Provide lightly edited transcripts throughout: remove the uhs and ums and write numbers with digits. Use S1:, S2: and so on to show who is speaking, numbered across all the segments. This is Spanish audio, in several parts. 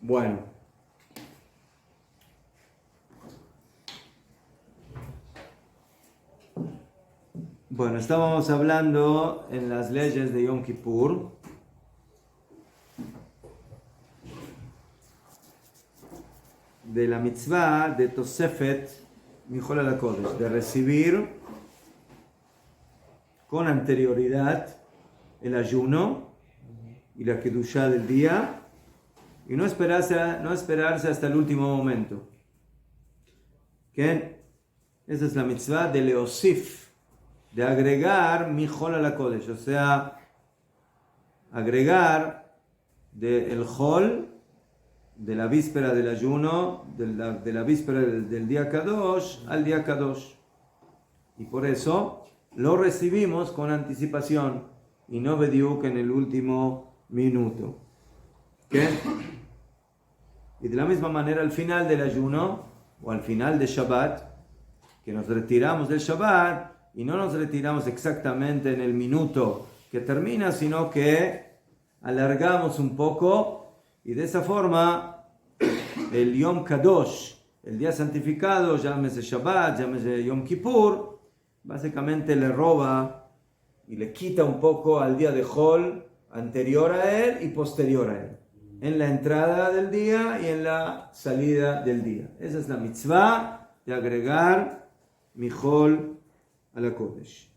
S1: Bueno. Bueno, estábamos hablando en las leyes de Yom Kippur de la mitzvah de Tosefet Mijol al HaKodesh, de recibir con anterioridad el ayuno y la kedushá del día y no esperarse hasta el último momento. ¿Qué? Esa es la mitzvah de Leosif, de agregar Mijol al HaKodesh, o sea, agregar el Hol de la víspera del ayuno, de la víspera del día Kadosh al día Kadosh. Y por eso lo recibimos con anticipación y no bediuk en el último minuto. ¿Qué? Y de la misma manera al final del ayuno o al final de Shabbat, que nos retiramos del Shabbat y no nos retiramos exactamente en el minuto que termina, sino que alargamos un poco y de esa forma el Yom Kadosh, el día santificado, llámese Shabbat, llámese Yom Kippur, básicamente le roba y le quita un poco al día de Hol anterior a él y posterior a él, en la entrada del día y en la salida del día. Esa es la mitzvah de agregar Mijol al HaKodesh.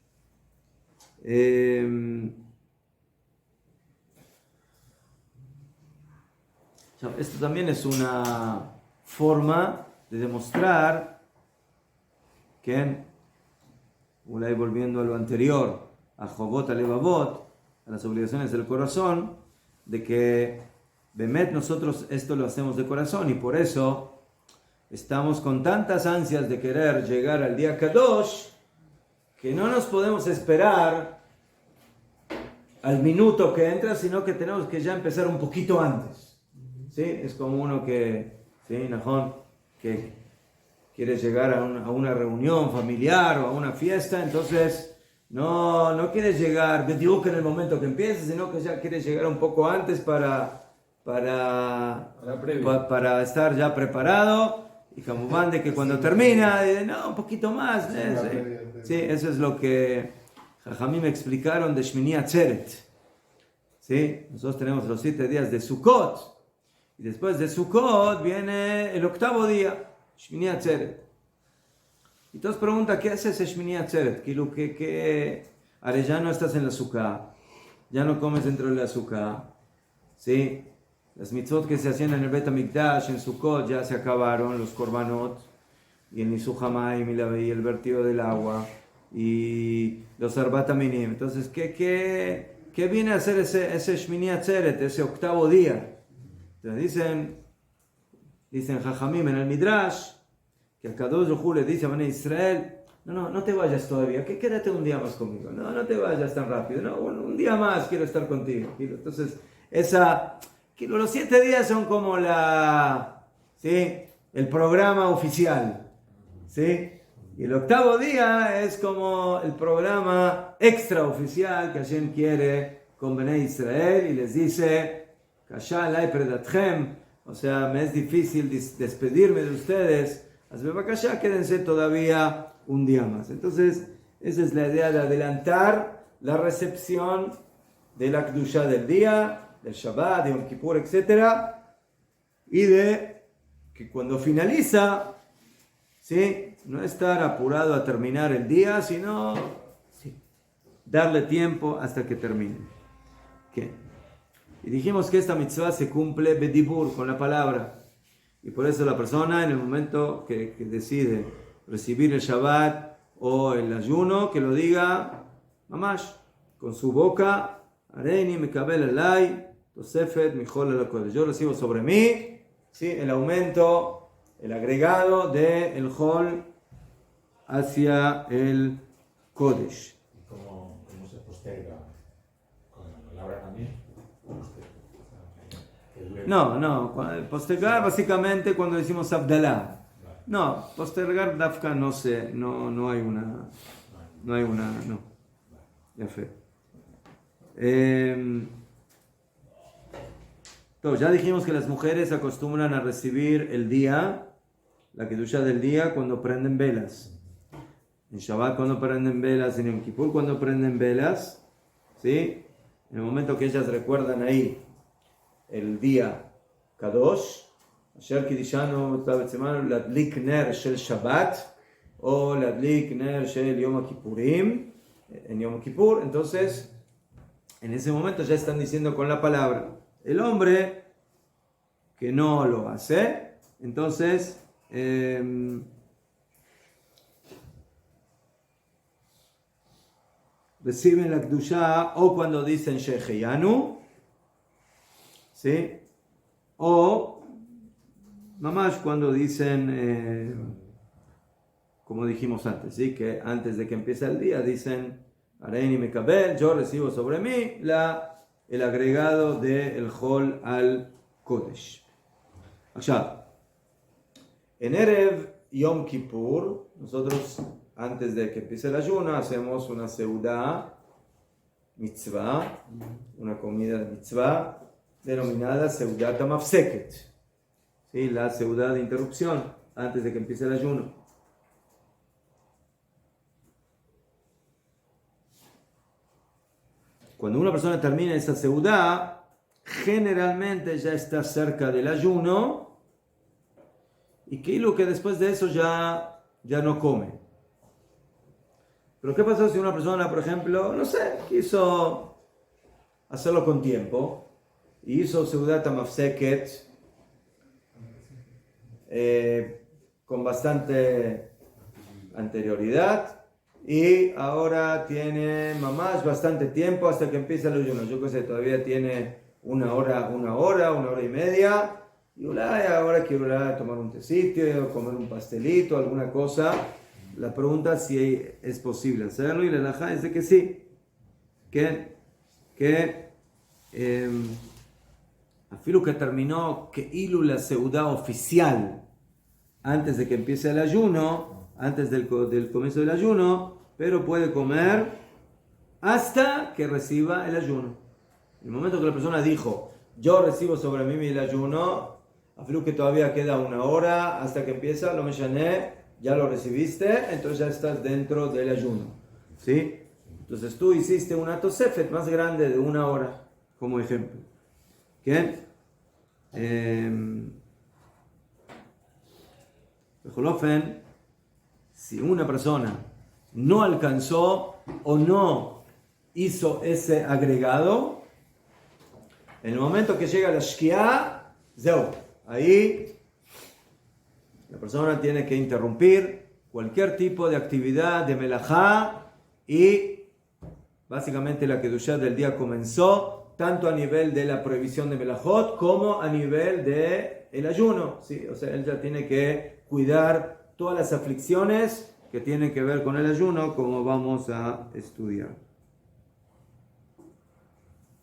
S1: Esto también es una forma de demostrar que, volviendo a lo anterior, a Jobot, a Levavot, a las obligaciones del corazón, de que Bemet nosotros esto lo hacemos de corazón y por eso estamos con tantas ansias de querer llegar al día Kadosh que no nos podemos esperar al minuto que entra, sino que tenemos que ya empezar un poquito antes. ¿Sí? Es como uno que, ¿sí? Najón, que quiere llegar a una reunión familiar o a una fiesta, entonces no quiere llegar en el momento que empiece, sino que ya quiere llegar un poco antes para estar ya preparado. Y como van de que cuando termina, no, un poquito más. Sí, eso es lo que Jajamim me explicaron de Shmini Atzeret. ¿Sí? Nosotros tenemos los 7 días de Sukkot. Y después de Sukkot viene el 8º día, Shmini Atzeret. Y todos preguntan, ¿qué hace ese Shmini Atzeret? Ahora ya no estás en la Sukkah, ya no comes dentro de la Sukkah. ¿Sí? Las mitzvot que se hacían en el Bet HaMikdash, en Sukkot, ya se acabaron, los korbanot, y el Nisuch HaMayim y el vertido del agua, y los Arbat HaMinim. Entonces, ¿qué viene a hacer ese Shmini Atzeret, ese 8º día? Entonces dicen Jajamim en el Midrash, que a Kadosh Baruj Hu le dice a Bnei Israel, no te vayas todavía, quédate un día más conmigo, no te vayas tan rápido, un día más quiero estar contigo. Entonces, los 7 días son como el programa oficial, ¿sí? Y el 8º día es como el programa extraoficial que Hashem quiere con Bnei Israel y les dice, o sea, me es difícil despedirme de ustedes, quédense todavía un día más. Entonces, esa es la idea de adelantar la recepción de la Kedushá del día, del Shabbat, de Yom Kippur, etc. Y de que cuando finaliza, ¿sí?, no estar apurado a terminar el día, sino darle tiempo hasta que termine. ¿Qué? Y dijimos que esta mitzvah se cumple bedibur, con la palabra. Y por eso la persona en el momento que decide recibir el Shabbat o el ayuno, que lo diga mamash, con su boca, Areini mekabel alay, Tosefet Mijol al HaKodesh. Yo recibo sobre mí, ¿sí?, el aumento, el agregado del Hol hacia el Kodesh.
S2: ¿Cómo se posterga con la palabra también?
S1: No, postergar básicamente cuando decimos Abdalá. No, postergar Dafka no hay una, ya fe. Entonces, ya dijimos que las mujeres acostumbran a recibir el día, la Kedushá del día, cuando prenden velas. En Shabbat cuando prenden velas, en Yom Kippur cuando prenden velas, ¿sí? En el momento que ellas recuerdan ahí el día Kadosh, Asher Kidishanu Ladlik Ner Shel Shabbat o Ladlik Ner Shel Yom Kippurim, en Yom Kippur, entonces en ese momento ya están diciendo con la palabra. El hombre que no lo hace, entonces reciben la Kedushá o cuando dicen Sheheyanu, ¿sí? O mamash cuando dicen, como dijimos antes, ¿sí? Que antes de que empiece el día dicen Areini Mekabel, yo recibo sobre mí el agregado del Hol al Kodesh. Allá, en Erev Yom Kippur, nosotros antes de que empiece el ayuno hacemos una seudá mitzvah, una comida de mitzvah denominada Seudat HaMafseket, ¿sí? La seudá de interrupción antes de que empiece el ayuno. Cuando una persona termina esa seudá, generalmente ya está cerca del ayuno y que después de eso ya no come. Pero ¿qué pasó si una persona, por ejemplo, no sé, quiso hacerlo con tiempo y hizo Seudat HaMafseket con bastante anterioridad y ahora tiene mamás bastante tiempo hasta que empiece el ayuno? Yo qué sé, todavía tiene una hora y media y ahora quiero tomar un tecito, comer un pastelito, alguna cosa. La pregunta es si es posible hacerlo y la halajá es de que sí, afirmo que terminó que ilu la seudá oficial antes de que empiece el ayuno, antes del comienzo del ayuno, pero puede comer hasta que reciba el ayuno. En el momento que la persona dijo, yo recibo sobre mí el ayuno, afirmo que todavía queda una hora hasta que empieza, lo me llané, ya lo recibiste, entonces ya estás dentro del ayuno, ¿sí? Entonces tú hiciste una tosefet más grande de una hora, como ejemplo. ¿Qué? Si una persona no alcanzó o no hizo ese agregado, en el momento que llega la shkiá, ahí la persona tiene que interrumpir cualquier tipo de actividad de melajá y básicamente la kedushá del día comenzó tanto a nivel de la prohibición de melajot como a nivel de el ayuno, ¿sí? O sea, él ya tiene que cuidar todas las aflicciones que tienen que ver con el ayuno, como vamos a estudiar.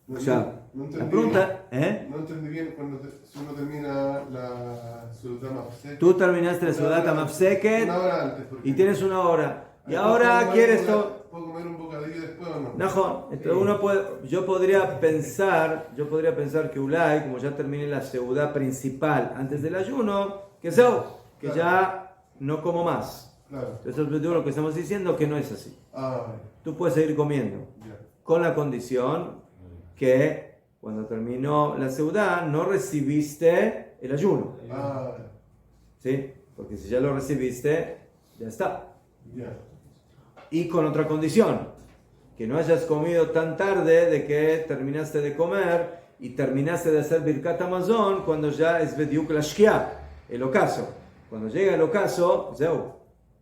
S3: No,
S1: Ya,
S3: no
S1: la pregunta,
S3: No entendí bien si uno termina la Seudat HaMafseket.
S1: Tú terminaste la Seudat HaMafseket
S3: Una hora antes.
S1: y tienes una hora. Y
S3: Entonces,
S1: ahora quieres...
S3: ¿puedo comer un bocadillo después o no?
S1: No, entonces yo podría pensar que Ulay, como ya terminé la Seudá principal antes del ayuno, que ya no como más.
S3: Claro.
S1: Entonces lo que estamos diciendo que no es así.
S3: Ah,
S1: Tú puedes seguir comiendo,
S3: ya.
S1: con la condición que cuando terminó la Seudá no recibiste el ayuno.
S3: Ah,
S1: ¿Sí? Porque si ya lo recibiste, ya está.
S3: ya.
S1: Y con otra condición, que no hayas comido tan tarde de que terminaste de comer y terminaste de hacer Birkat Hamazon cuando ya es Bediuk la Shkia, el ocaso. Cuando llega el ocaso,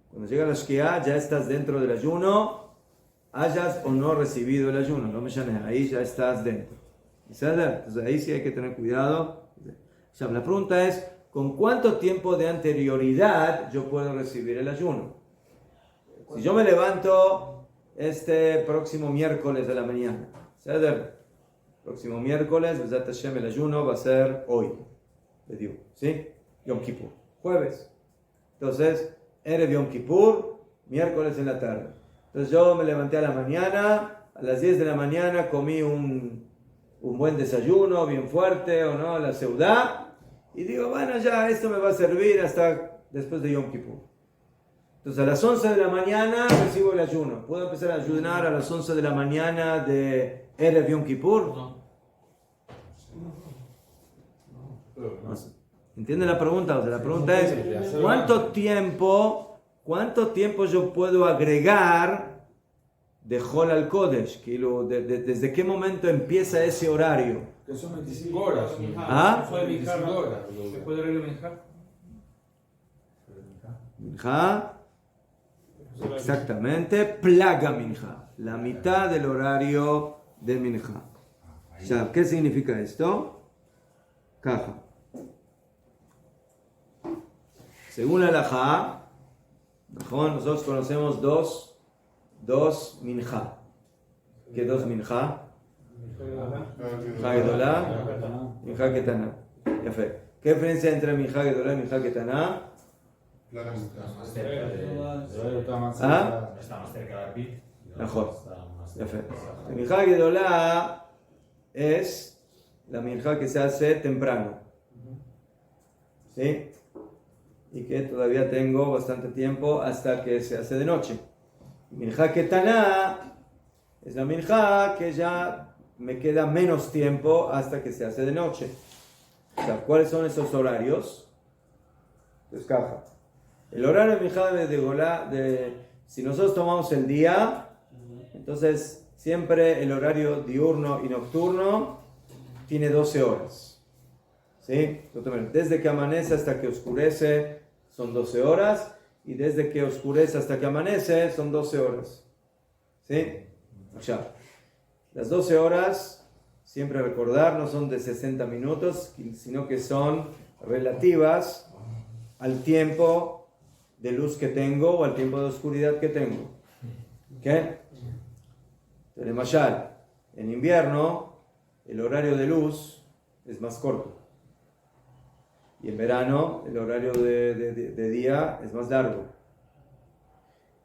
S1: cuando llega la Shkia ya estás dentro del ayuno, hayas o no recibido el ayuno, no me llames, ahí ya estás dentro. Entonces ahí sí hay que tener cuidado. O sea, la pregunta es, ¿con cuánto tiempo de anterioridad yo puedo recibir el ayuno? Si yo me levanto este próximo miércoles de la mañana, próximo miércoles, el ayuno va a ser hoy, ¿sí? Yom Kippur, jueves. Entonces, Erev Yom Kippur, miércoles en la tarde. Entonces yo me levanté a la mañana, a las 10 de la mañana comí un un buen desayuno, bien fuerte, o no, la seudá, y digo, bueno, ya esto me va a servir hasta después de Yom Kippur. Entonces a las 11 de la mañana recibo el ayuno. ¿Puedo empezar a ayunar a las 11 de la mañana de Erev Yom Kippur?
S4: No.
S1: No sé. ¿Entienden la pregunta? O sea, la pregunta es, ¿cuánto tiempo yo puedo agregar de Hol al Kodesh? ¿Desde qué momento empieza ese horario?
S4: Que son 25 horas.
S1: ¿Ah?
S4: Son 25 horas.
S5: ¿Se puede leer el Minjá?
S1: Minjá, exactamente, plaga Minjá, la mitad del horario de Minjá. O sea, ¿qué significa esto? Caja. Según la halajá, nosotros conocemos dos Minjá. ¿Qué dos Minjá? Minjá Gedolá, Minjá Ketaná. ¿Qué diferencia hay entre Minjá Gedolá y Minjá Ketaná?
S3: Claramente.
S2: Está más cerca de...
S1: ¿Ah?
S2: Está más cerca de Arbit.
S1: Mejor.
S2: Está más
S1: La
S2: cerca.
S1: Minjá Gedolá es la Minjá que se hace temprano. ¿Sí? Y que todavía tengo bastante tiempo hasta que se hace de noche. Minjá Ketaná es la Minjá que ya me queda menos tiempo hasta que se hace de noche. O sea, ¿cuáles son esos horarios? Pues caja. El horario de Minjá de Golá, si nosotros tomamos el día, entonces siempre el horario diurno y nocturno tiene 12 horas. ¿Sí? Desde que amanece hasta que oscurece son 12 horas, y desde que oscurece hasta que amanece son 12 horas. ¿Sí? Ya. Las 12 horas, siempre recordar, no son de 60 minutos, sino que son relativas al tiempo de luz que tengo o al tiempo de oscuridad que tengo. ¿Ok? Entonces, Mashal, en invierno el horario de luz es más corto. Y en verano el horario de día es más largo.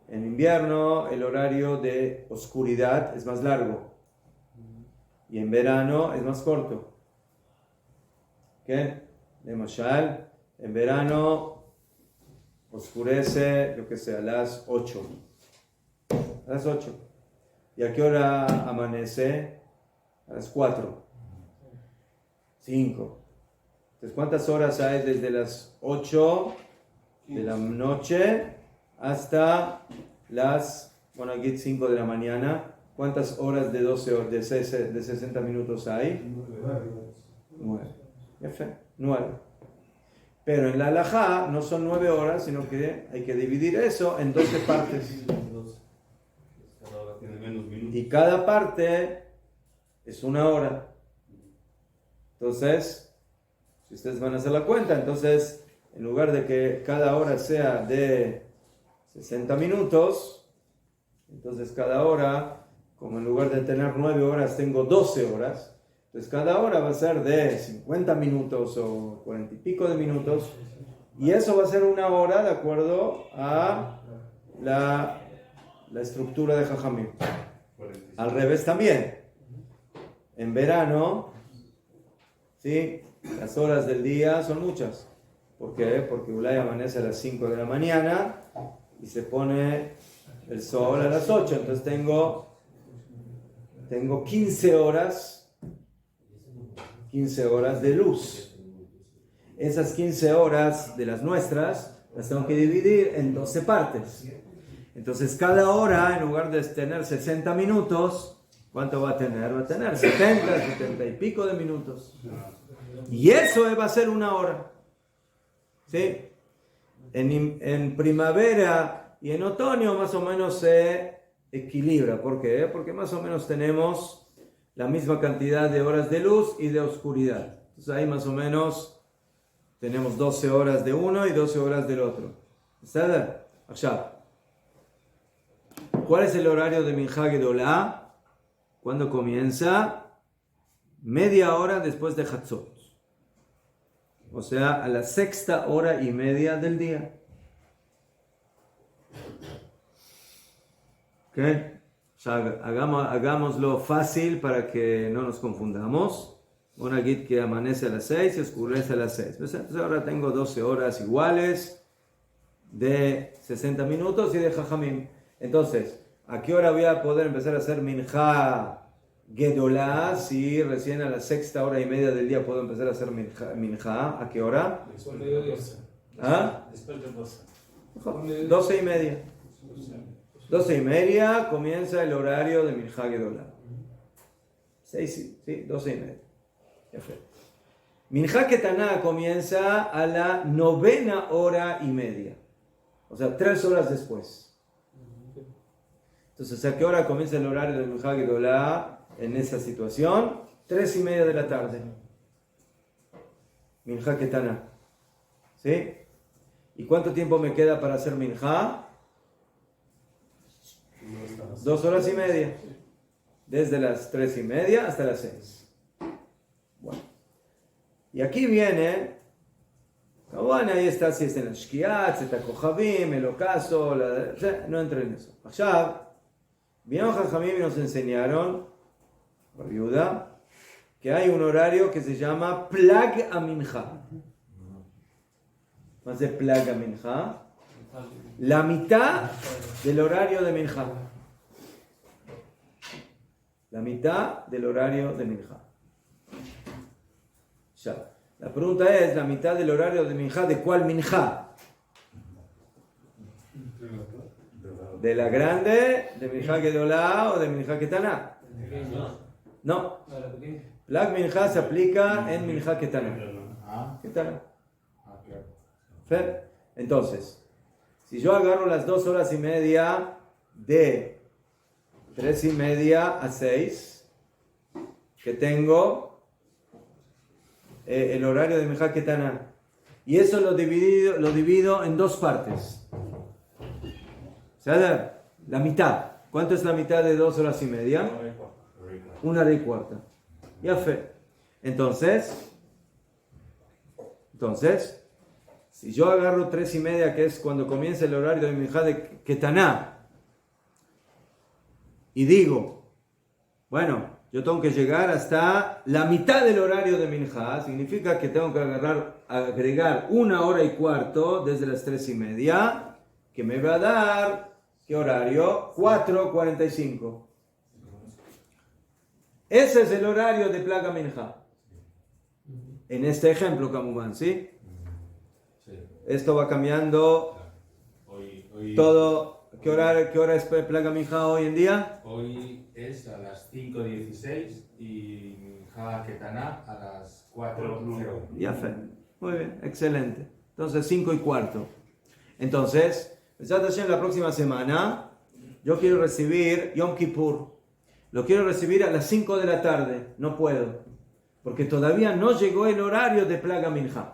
S1: En invierno el horario de oscuridad es más largo. Y en verano es más corto. ¿Ok? De Mashal, en verano oscurece, yo que sé, a las 8. A las 8. ¿Y a qué hora amanece? A las 4. 5. Entonces, ¿cuántas horas hay desde las 8 de la noche hasta las, bueno, aquí 5 de la mañana? ¿Cuántas horas de 12 horas, de 60 minutos hay? 9. 9. Pero en la halajá no son 9 horas, sino que hay que dividir eso en 12 partes.
S5: Cada hora tiene menos minutos.
S1: Y cada parte es 1 hora. Entonces, si ustedes van a hacer la cuenta, entonces, en lugar de que cada hora sea de 60 minutos, entonces cada hora, como en lugar de tener 9 horas, tengo 12 horas, entonces cada hora va a ser de 50 minutos o 40 y pico de minutos, y eso va a ser 1 hora de acuerdo a la estructura de Jajamim. Al revés también. En verano, ¿sí? Las horas del día son muchas. ¿Por qué? Porque Ulay amanece a las 5 de la mañana y se pone el sol a las 8. Entonces tengo 15 horas de luz. Esas 15 horas de las nuestras las tengo que dividir en 12 partes. Entonces cada hora, en lugar de tener 60 minutos, ¿cuánto va a tener? Va a tener 70 y pico de minutos. Y eso va a ser 1 hora. ¿Sí? En primavera y en otoño más o menos se equilibra. ¿Por qué? Porque más o menos tenemos la misma cantidad de horas de luz y de oscuridad. Entonces ahí más o menos tenemos 12 horas de uno y 12 horas del otro. ¿Está? Allá. ¿Cuál es el horario de Minjá Gedolá? ¿Cuándo comienza? Media hora después de Hatzot. O sea, a la 6:30 del día. ¿Ok? Ya hagámoslo fácil para que no nos confundamos. Una git que amanece a las 6 y oscurece a las 6. Entonces ahora tengo 12 horas iguales de 60 minutos y de Jajamim. Entonces, ¿a qué hora voy a poder empezar a hacer Minja Gedolá? Si recién a la 6:30 del día puedo empezar a hacer Minja. ¿A qué hora?
S5: Después de 12.
S1: ¿Ah?
S5: Después de 12.
S1: 12:30. 12:30 comienza el horario de Minja Gedolá. 6, sí, 12:30. Ya fue. Minja Ketaná comienza a la 9:30. O sea, 3 horas después. Entonces, ¿a qué hora comienza el horario de Minja Gedolá en esa situación? 3:30 de la tarde. Minja Ketaná. ¿Sí? ¿Y cuánto tiempo me queda para hacer Minja? 2 horas y media. Desde las 3:30 hasta las 6. Bueno. Y aquí viene, bueno, ahí está, si es en el Shkiat, está Kohabim, el ocaso, no entro en eso. Allá, vinieron Jajamim y nos enseñaron, por viuda, que hay un horario que se llama Plag Aminja. ¿Más de Plag Aminja? La mitad del horario de Minja. La mitad del horario de Minja. Ya. La pregunta es, ¿la mitad del horario de Minja de cuál Minja? ¿De la grande, de Minja Gedolá o de Minja Ketaná? No. Plag Minja se aplica en Minja Ketaná. Ketaná. Entonces, si yo agarro las 2 horas y media de 3:30 a 6, que tengo el horario de Minja Ketaná, y eso lo divido en 2 partes. ¿Sabes? La mitad. ¿Cuánto es la mitad de 2 horas y media? 1:15. Ya fe. Entonces, si yo agarro 3:30, que es cuando comienza el horario de Minja de Ketaná, y digo, bueno, yo tengo que llegar hasta la mitad del horario de Minja, significa que tengo que agregar 1:15 desde las 3:30, que me va a dar, ¿qué horario? 4:45. Ese es el horario de Plaga Minja. En este ejemplo, Kamumán, ¿sí? Esto va cambiando todo. ¿Qué hora es Plaga Minja hoy en día?
S2: Hoy es a las 5:16 y Minja Ketaná a las 4:00.
S1: Ya fe. Muy bien, excelente. Entonces 5:15. Entonces, la próxima semana yo quiero recibir Yom Kippur. Lo quiero recibir a las 5 de la tarde. No puedo. Porque todavía no llegó el horario de Plaga Minja.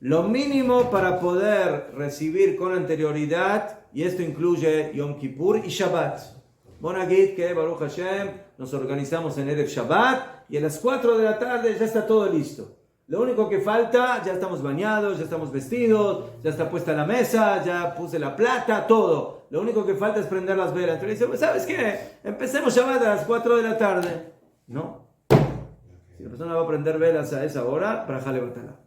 S1: Lo mínimo para poder recibir con anterioridad, y esto incluye Yom Kippur y Shabbat. Bonagit que Baruch Hashem nos organizamos en Erev Shabbat y a las 4 de la tarde ya está todo listo. Lo único que falta, ya estamos bañados, ya estamos vestidos, ya está puesta la mesa, ya puse la plata, todo. Lo único que falta es prender las velas. Entonces dice, ¿sabes qué? Empecemos Shabbat a las 4 de la tarde. No. Si la persona va a prender velas a esa hora, para jale batala.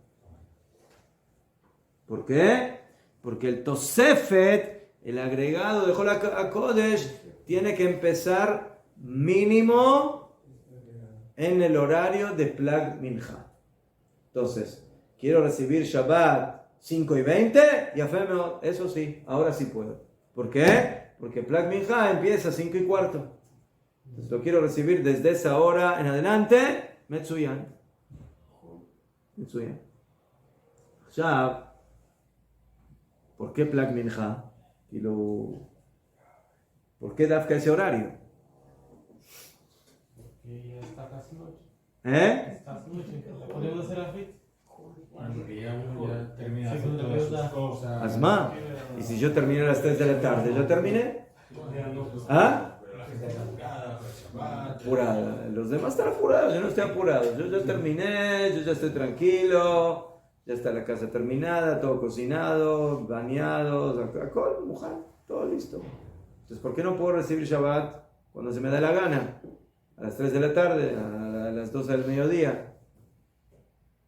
S1: ¿Por qué? Porque el Tosefet, el agregado de Hol HaKodesh, tiene que empezar mínimo en el horario de Plag Minja. Entonces, quiero recibir Shabbat 5:20, y afirmo, eso sí, ahora sí puedo. ¿Por qué? Porque Plag Minja empieza a 5:15. Entonces, lo quiero recibir desde esa hora en adelante, Metsuyan. Ya. ¿Por qué Plag Minja? ¿Por qué Dafka ese horario?
S4: Porque ya está casi noche.
S1: Está
S4: casi noche. ¿Podemos hacer la fit?
S2: Porque ya uno ya termina
S4: Sí,
S2: haciendo todas sus cosas.
S1: Asma. ¿Y si yo terminé a las 3 de la tarde? ¿Yo terminé? ¿Ah?
S2: Pero la gente está apurada, pues, Shabbat.
S1: Apurada. Los demás están apurados, yo no estoy apurado. Yo ya terminé, yo ya estoy tranquilo. Ya está la casa terminada, todo cocinado, bañado, mujer. todo listo. Entonces, ¿por qué no puedo recibir Shabbat cuando se me da la gana? A las 3 de la tarde, a las 12 del mediodía.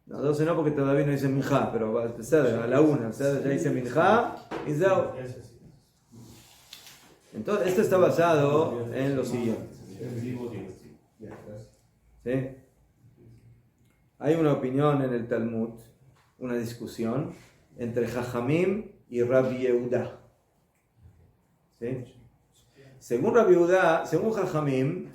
S1: A las 12 no, porque todavía no hice minjá, pero va a empezar a la 1. Ya hice minjá y zao. Entonces, esto está basado en lo siguiente. ¿Sí? Hay una opinión en el Talmud, una discusión entre Jajamim y Rabbi Yehuda. ¿Sí? Según Rabbi Yehuda, según Jajamim,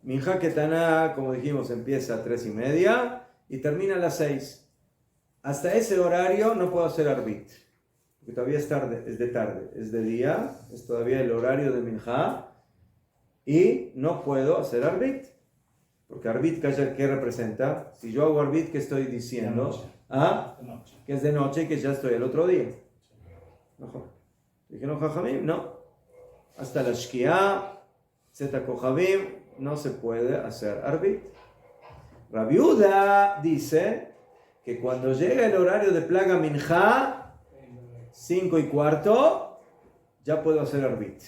S1: Minjá Ketaná, como dijimos, empieza a 3:30 y termina a las 6. Hasta ese horario no puedo hacer arbit, porque todavía es tarde, es de tarde, es de día, es todavía el horario de Minjá y no puedo hacer arbit. Porque arbit, ¿qué representa? Si yo hago arbit, ¿qué estoy diciendo? Que es de noche y que ya estoy el otro día. Mejor. Dije, no, Jajamim, no. Hasta la Shkia, Zeta Kohabim, no se puede hacer arbit. Rabbi Yehuda dice que cuando llega el horario de plaga minjá, 5:15, ya puedo hacer arbit.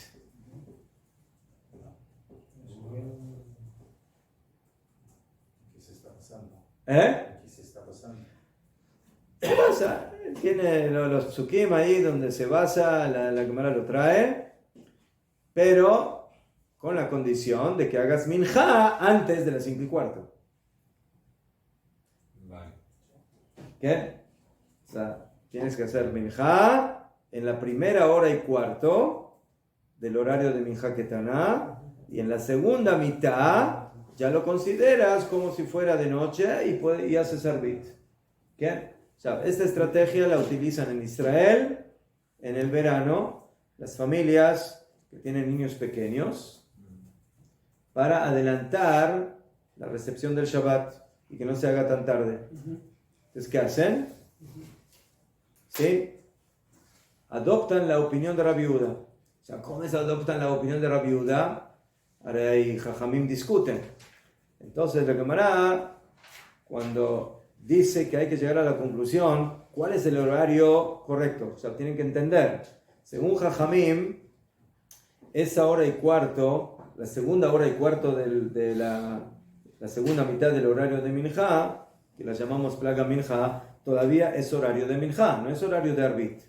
S2: ¿Qué se está pasando?
S1: ¿Qué pasa? Tiene los psukim ahí donde se basa, la Gemara lo trae, pero con la condición de que hagas minjá antes de las 5:15.
S2: Vale.
S1: ¿Qué? O sea, tienes que hacer minjá en la primera hora y cuarto del horario de minjá ketaná y en la segunda mitad ya lo consideras como si fuera de noche y haces arbit. ¿Qué? O sea, esta estrategia la utilizan en Israel en el verano las familias que tienen niños pequeños para adelantar la recepción del Shabbat y que no se haga tan tarde. Entonces, ¿qué hacen? ¿Sí? Adoptan la opinión de Rabbi Yehuda. O sea, ¿cómo es adoptan la opinión de Rabbi Yehuda? Ahora ahí Jajamim discuten. Entonces la Gemara, cuando dice que hay que llegar a la conclusión, ¿cuál es el horario correcto? O sea, tienen que entender. Según Jajamim, esa hora y cuarto, la segunda hora y cuarto de la segunda mitad del horario de Minjá, que la llamamos plaga Minjá, todavía es horario de Minjá, no es horario de arbit.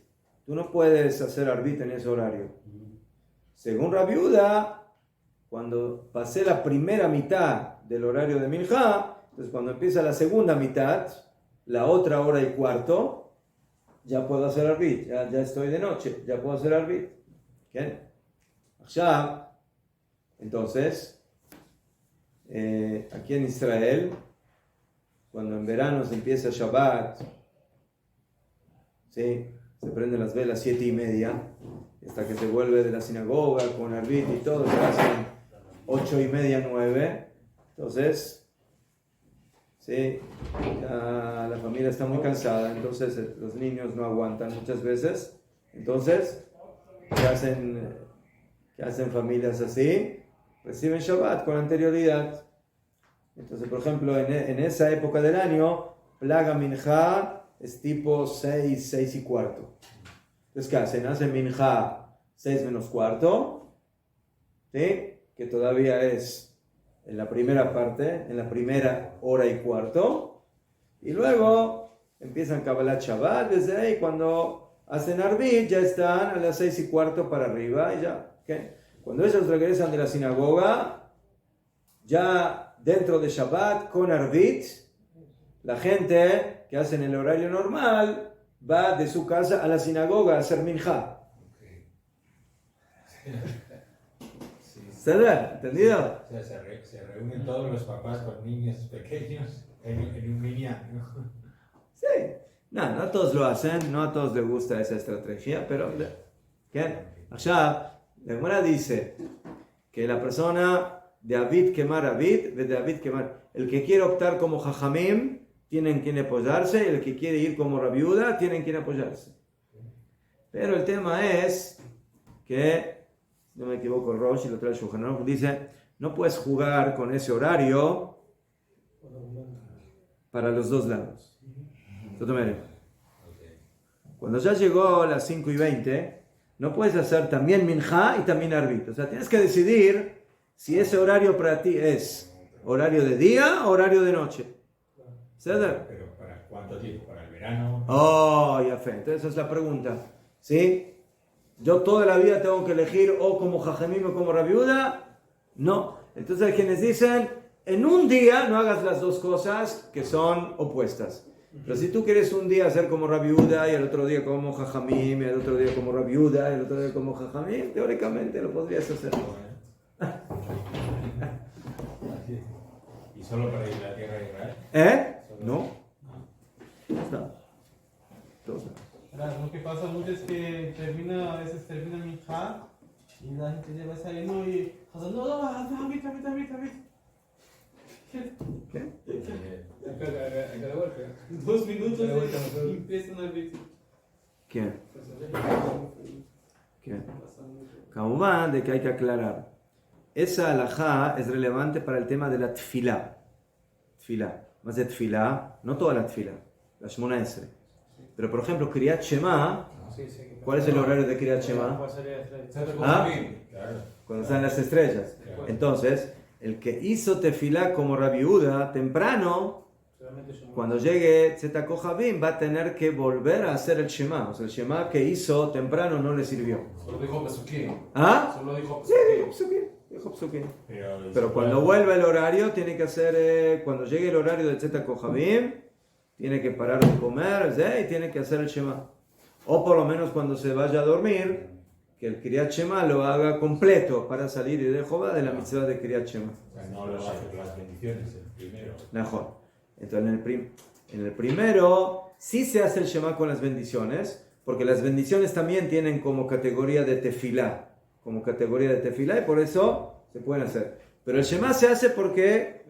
S1: Tú no puedes hacer arbit en ese horario. Según Rabbi Yehuda, cuando pasé la primera mitad del horario de Minjá, entonces cuando empieza la segunda mitad, la otra hora y cuarto, ya puedo hacer arbit, ya estoy de noche, ya puedo hacer arbit. ¿Qué? Ya, entonces, aquí en Israel, cuando en verano se empieza Shabbat, ¿sí? Se prenden las velas 7:30, hasta que se vuelve de la sinagoga con arbit y todo, se hacen 8:30, 9. Entonces, ¿sí? Ya la familia está muy cansada, entonces los niños no aguantan muchas veces. Entonces, ¿qué hacen familias así? Reciben Shabbat con anterioridad. Entonces, por ejemplo, en esa época del año, plaga minjá es tipo 6:15. Entonces, ¿qué hacen? Hacen minjá 6:15, ¿sí? Que todavía es en la primera parte, en la primera hora y cuarto, y luego empiezan Kabbalat Shabbat, desde ahí cuando hacen arbit ya están a las 6:15 para arriba, y ya, ¿qué? Cuando ellos regresan de la sinagoga, ya dentro de Shabbat, con arbit, la gente que hace en el horario normal va de su casa a la sinagoga a hacer minjá. ¿Entendido?
S2: O sea, se reúnen todos los papás con niños pequeños en un minyan, ¿no?
S1: Sí. No a todos lo hacen, no a todos les gusta esa estrategia, pero ¿qué? Allá, la Gemara dice que la persona de Abid quemar Abid, de Abid quemar, el que quiere optar como Jajamim, tienen quien apoyarse, el que quiere ir como Rabbi Yehuda, tienen quien apoyarse. Pero el tema es que, si no me equivoco, el Rosh y lo trae el Shulchan Aruch, dice, no puedes jugar con ese horario para los dos lados. Cuando ya llegó a las 5:20, no puedes hacer también minjá y también arbit. O sea, tienes que decidir si ese horario para ti es horario de día o horario de noche. ¿Ceder?
S2: Pero ¿para cuánto tiempo? ¿Para el verano?
S1: Oh, ya fe. Entonces esa es la pregunta. ¿Sí? ¿Yo toda la vida tengo que elegir o como Jajamim o como Rabbi Yehuda? No. Entonces hay quienes dicen, en un día no hagas las dos cosas que son opuestas. Pero si tú quieres un día hacer como Rabbi Yehuda y el otro día como Jajamim, y el otro día como Rabbi Yehuda y el otro día como Jajamim, teóricamente lo podrías hacer.
S2: ¿Y solo para ir a la tierra de Israel?
S1: No. Está. Todo está.
S4: Lo que pasa mucho es que a veces termina mi hija y la gente lleva desayuno y Hazan, no, David.
S1: ¿Qué?
S5: En cada vuelta.
S4: 2 minutos y empiezan a ver.
S1: ¿Quién? Kamubán, de que hay que aclarar. Esa alajá es relevante para el tema de la tfilá. Más de tfilá, no toda la tfilá, la Shmona Esre. Pero por ejemplo, Kriyat Shema, ¿cuál es el horario de Kriyat Shema? ¿Ah? Cuando están las estrellas. Entonces, el que hizo tefilá como Rabbi Yehuda temprano, cuando llegue Tzeta Kohabim, va a tener que volver a hacer el Shema. O sea, el Shema que hizo temprano no le sirvió.
S5: Solo dijo Pesukim.
S1: ¿Ah?
S5: Solo dijo
S1: Sí, dijo Psukim. Pero cuando vuelva el horario, tiene que hacer, cuando llegue el horario de Tzeta Kohabim, tiene que parar de comer, y tiene que hacer el Shema. O por lo menos cuando se vaya a dormir, que el Kriyat Shema lo haga completo para salir de Jehová de la mitzvah de Kriyat Shema.
S2: O sea, no lo hace con las bendiciones, el primero.
S1: Mejor. Entonces en el primero sí se hace el Shema con las bendiciones, porque las bendiciones también tienen como categoría de tefilá, y por eso se pueden hacer. Pero el Shema se hace porque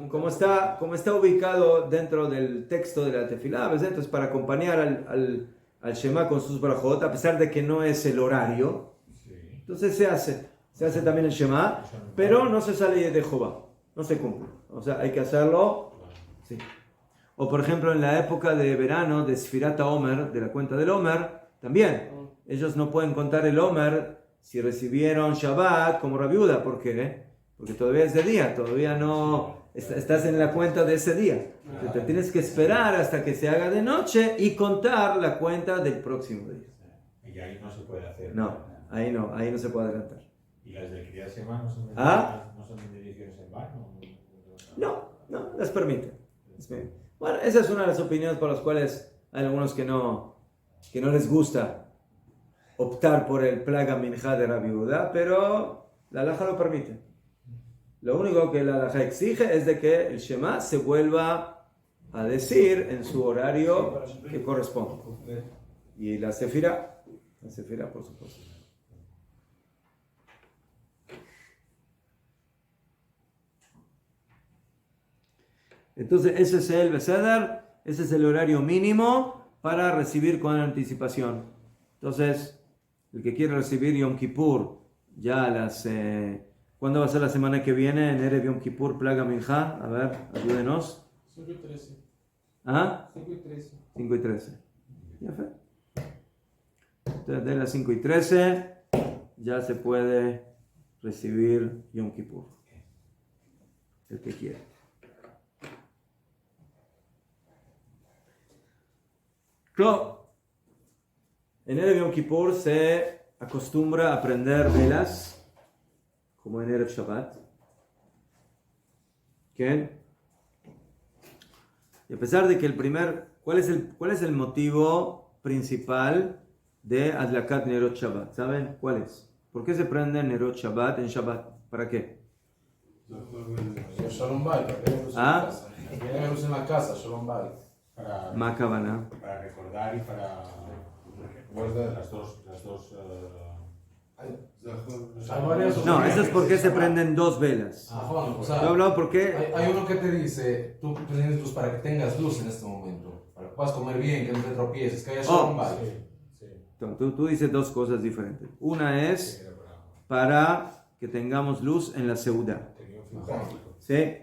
S1: como está ubicado dentro del texto de la tefilá, ¿ves? Entonces para acompañar al Shema con sus brajot, a pesar de que no es el horario, entonces se hace también el Shema, pero no se sale de Jehová, no se cumple. O sea, hay que hacerlo. Sí. O por ejemplo en la época de verano de Sfirat Omer, de la cuenta del Omer, también ellos no pueden contar el Omer si recibieron Shabbat como Rabbi Yehuda. ¿Por qué? Porque todavía es de día, todavía no estás en la cuenta de ese día. Entonces, te tienes que esperar hasta que se haga de noche y contar la cuenta del próximo día.
S2: Y ahí no se puede hacer.
S1: No, ahí no se puede adelantar.
S2: ¿Y las del Kriyat Shema no son bendiciones en vano?
S1: No, les permite. Bueno, esa es una de las opiniones por las cuales hay algunos que no les gusta optar por el plaga minjá de Rabbi Yehuda, pero la halajá lo permite. Lo único que la halajá exige es de que el Shema se vuelva a decir en su horario que corresponde. Y la sefirá, por supuesto. Entonces ese es el Beseder, ese es el horario mínimo para recibir con anticipación. Entonces, el que quiere recibir Yom Kippur, ya a las... ¿cuándo va a ser la semana que viene? En Erev Yom Kippur, Plaga Minjá. A ver, ayúdenos.
S4: 5:13.
S1: ¿Ah?
S4: 5:13.
S1: 5:13. Ya fue. Entonces, de las 5:13 ya se puede recibir Yom Kippur. El que quiere. Claro, en Erev Yom Kippur se acostumbra a prender velas, como en Erev Shabbat. ¿Qué? Y a pesar de que ¿cuál es el motivo principal de Adlakat Nerot Shabbat? ¿Saben cuál es? ¿Por qué se prende Nerot Shabbat en Shabbat? ¿Para qué?
S5: Shalom Bay, para que haya luz en la casa. Para que haya luz en la casa, Shalom Bay.
S2: Para recordar y para guardar las dos
S1: No, eso es porque se prenden dos velas.
S5: Juan, o sea,
S1: Yo he hablado porque
S5: hay uno que te dice, tú prendes luz para que tengas luz en este momento, para que puedas comer bien, que no te tropieces, que haya Shalom Bay.
S1: tú dices dos cosas diferentes. Una es para que tengamos luz en la seudá. ¿Sí?